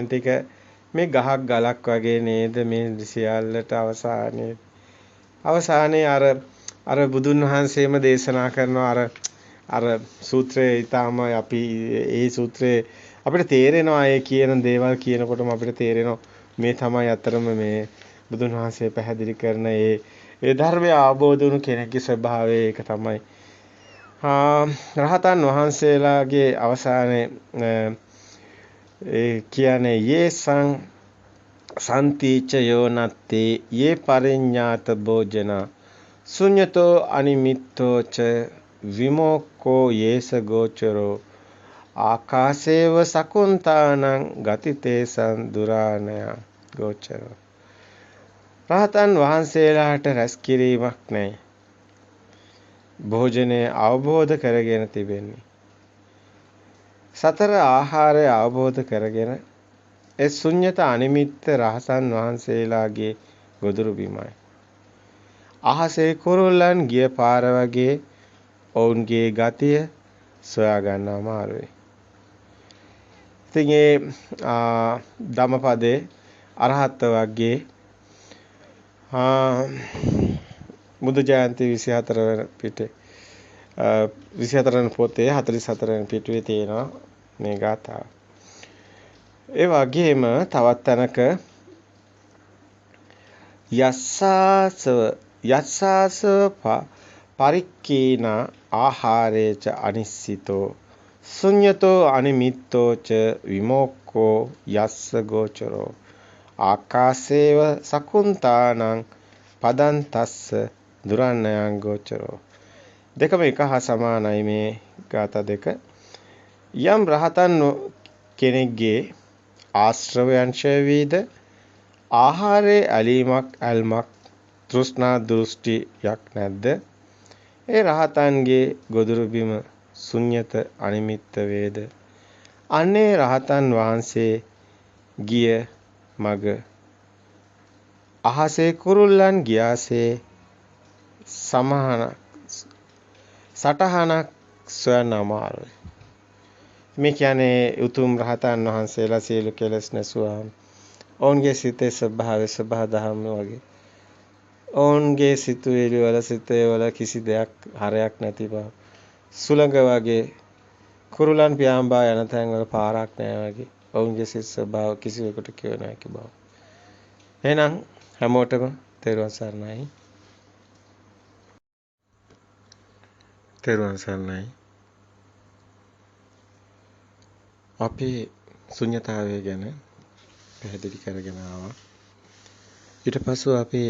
ටික මේ ගහක් ගලක් වගේ නේද මේ සියල්ලට අවසානයේ අර බුදුන් වහන්සේම දේශනා කරනවා අර සූත්‍රයේ ඊටම අපි ඒ සූත්‍රයේ අපිට තේරෙනවා ඒ කියන දේවල් කියනකොටම අපිට තේරෙනවා මේ තමයි අතරම මේ බුදුන් වහන්සේ පැහැදිලි කරන ඒ ධර්මය අවබෝධ වුණු කෙනෙක්ගේ ස්වභාවය ඒක තමයි. රහතන් වහන්සේලාගේ අවසානයේ කියන්නේ සන්තිච යෝනත්තේ යේ පරිඤ්ඤාත භෝජන ශුඤ්ඤතෝ අනිමිත්තෝ ච විමෝක්ඛෝ යේස ගෝචරෝ ආකාශේව සකුන්තානං ගතිතේසං දුරාණය ගෝචරෝ. රහතන් වහන්සේලාට රැස් කිරීමක් නැහැ. භෝජනය අවබෝධ කරගෙන තිබෙන්නේ. සතර ආහාරය අවබෝධ කරගෙන ඒ ශුන්්‍යත අනිමිත්ත රහතන් වහන්සේලාගේ ගොදුරු බිමයි. අහසේ කුරුල්ලන් ගිය පාර වගේ ඔවුන්ගේ ගතිය සොයා ගන්න අමාරුයි. ඉතින් ඒ ධම්මපදේ අරහත් වර්ගයේ බුදු ජයන්ති 24 වෙනි පිටේ 24 වෙනි පොතේ 44 වෙනි පිටුවේ තියෙනවා මේ ගාථාව. ඒ වගේම තවත් තැනක යස්සාස පරික්කීන ආහාරේච අනිස්සිතෝ ශුඤ්ඤතෝ අනිමිත්තෝ ච විමෝක්ඛෝ යස්ස ගෝචරෝ ආකාශේව සකුන්තානං පදන්තස්ස දුරන්නයන් ගෝචරෝ. දෙකම එක හා සමානයි මේ ගාථා දෙක. යම් රහතන් කෙනෙක්ගේ ආශ්‍රවයන් ඡය වීද ආහාරයේ ඇල්මක් තෘෂ්ණා දෘෂ්ටියක් නැද්ද? ඒ රහතන්ගේ ගොදුරු බිම ශුන්්‍යත අනිමිත්ත වේද. අනේ රහතන් වහන්සේ ගිය මග අහසේ කුරුල්ලන් ගියාසේ සටහනක් සොයන්න අමාරුයි. මේ කියන්නේ උතුම් රහතන් වහන්සේලා සියලු කෙලෙස් නැසුවාම ඔවුන්ගේ සිතේ ස්වභාවය ස්වභාව ධර්ම වගේ ඔවුන්ගේ සිතුවිලි වල සිතේ වල කිසි දෙයක් හරයක් නැති බව සුළඟ වගේ කුරුලන් පියාඹා යන තැන් වල පාරක් නැහැ වගේ ඔවුන්ගේ සිත ස්වභාව කිසිවෙකුට කිව නොහැකි බව. එහෙනම් හැමෝටම තෙරුවන් සරණයි. තෙරුවන් සරණයි. අපි ශුන්‍යතාවය ගැන පැහැදිලි කරගෙන ආවා. ඊට පස්ව අපි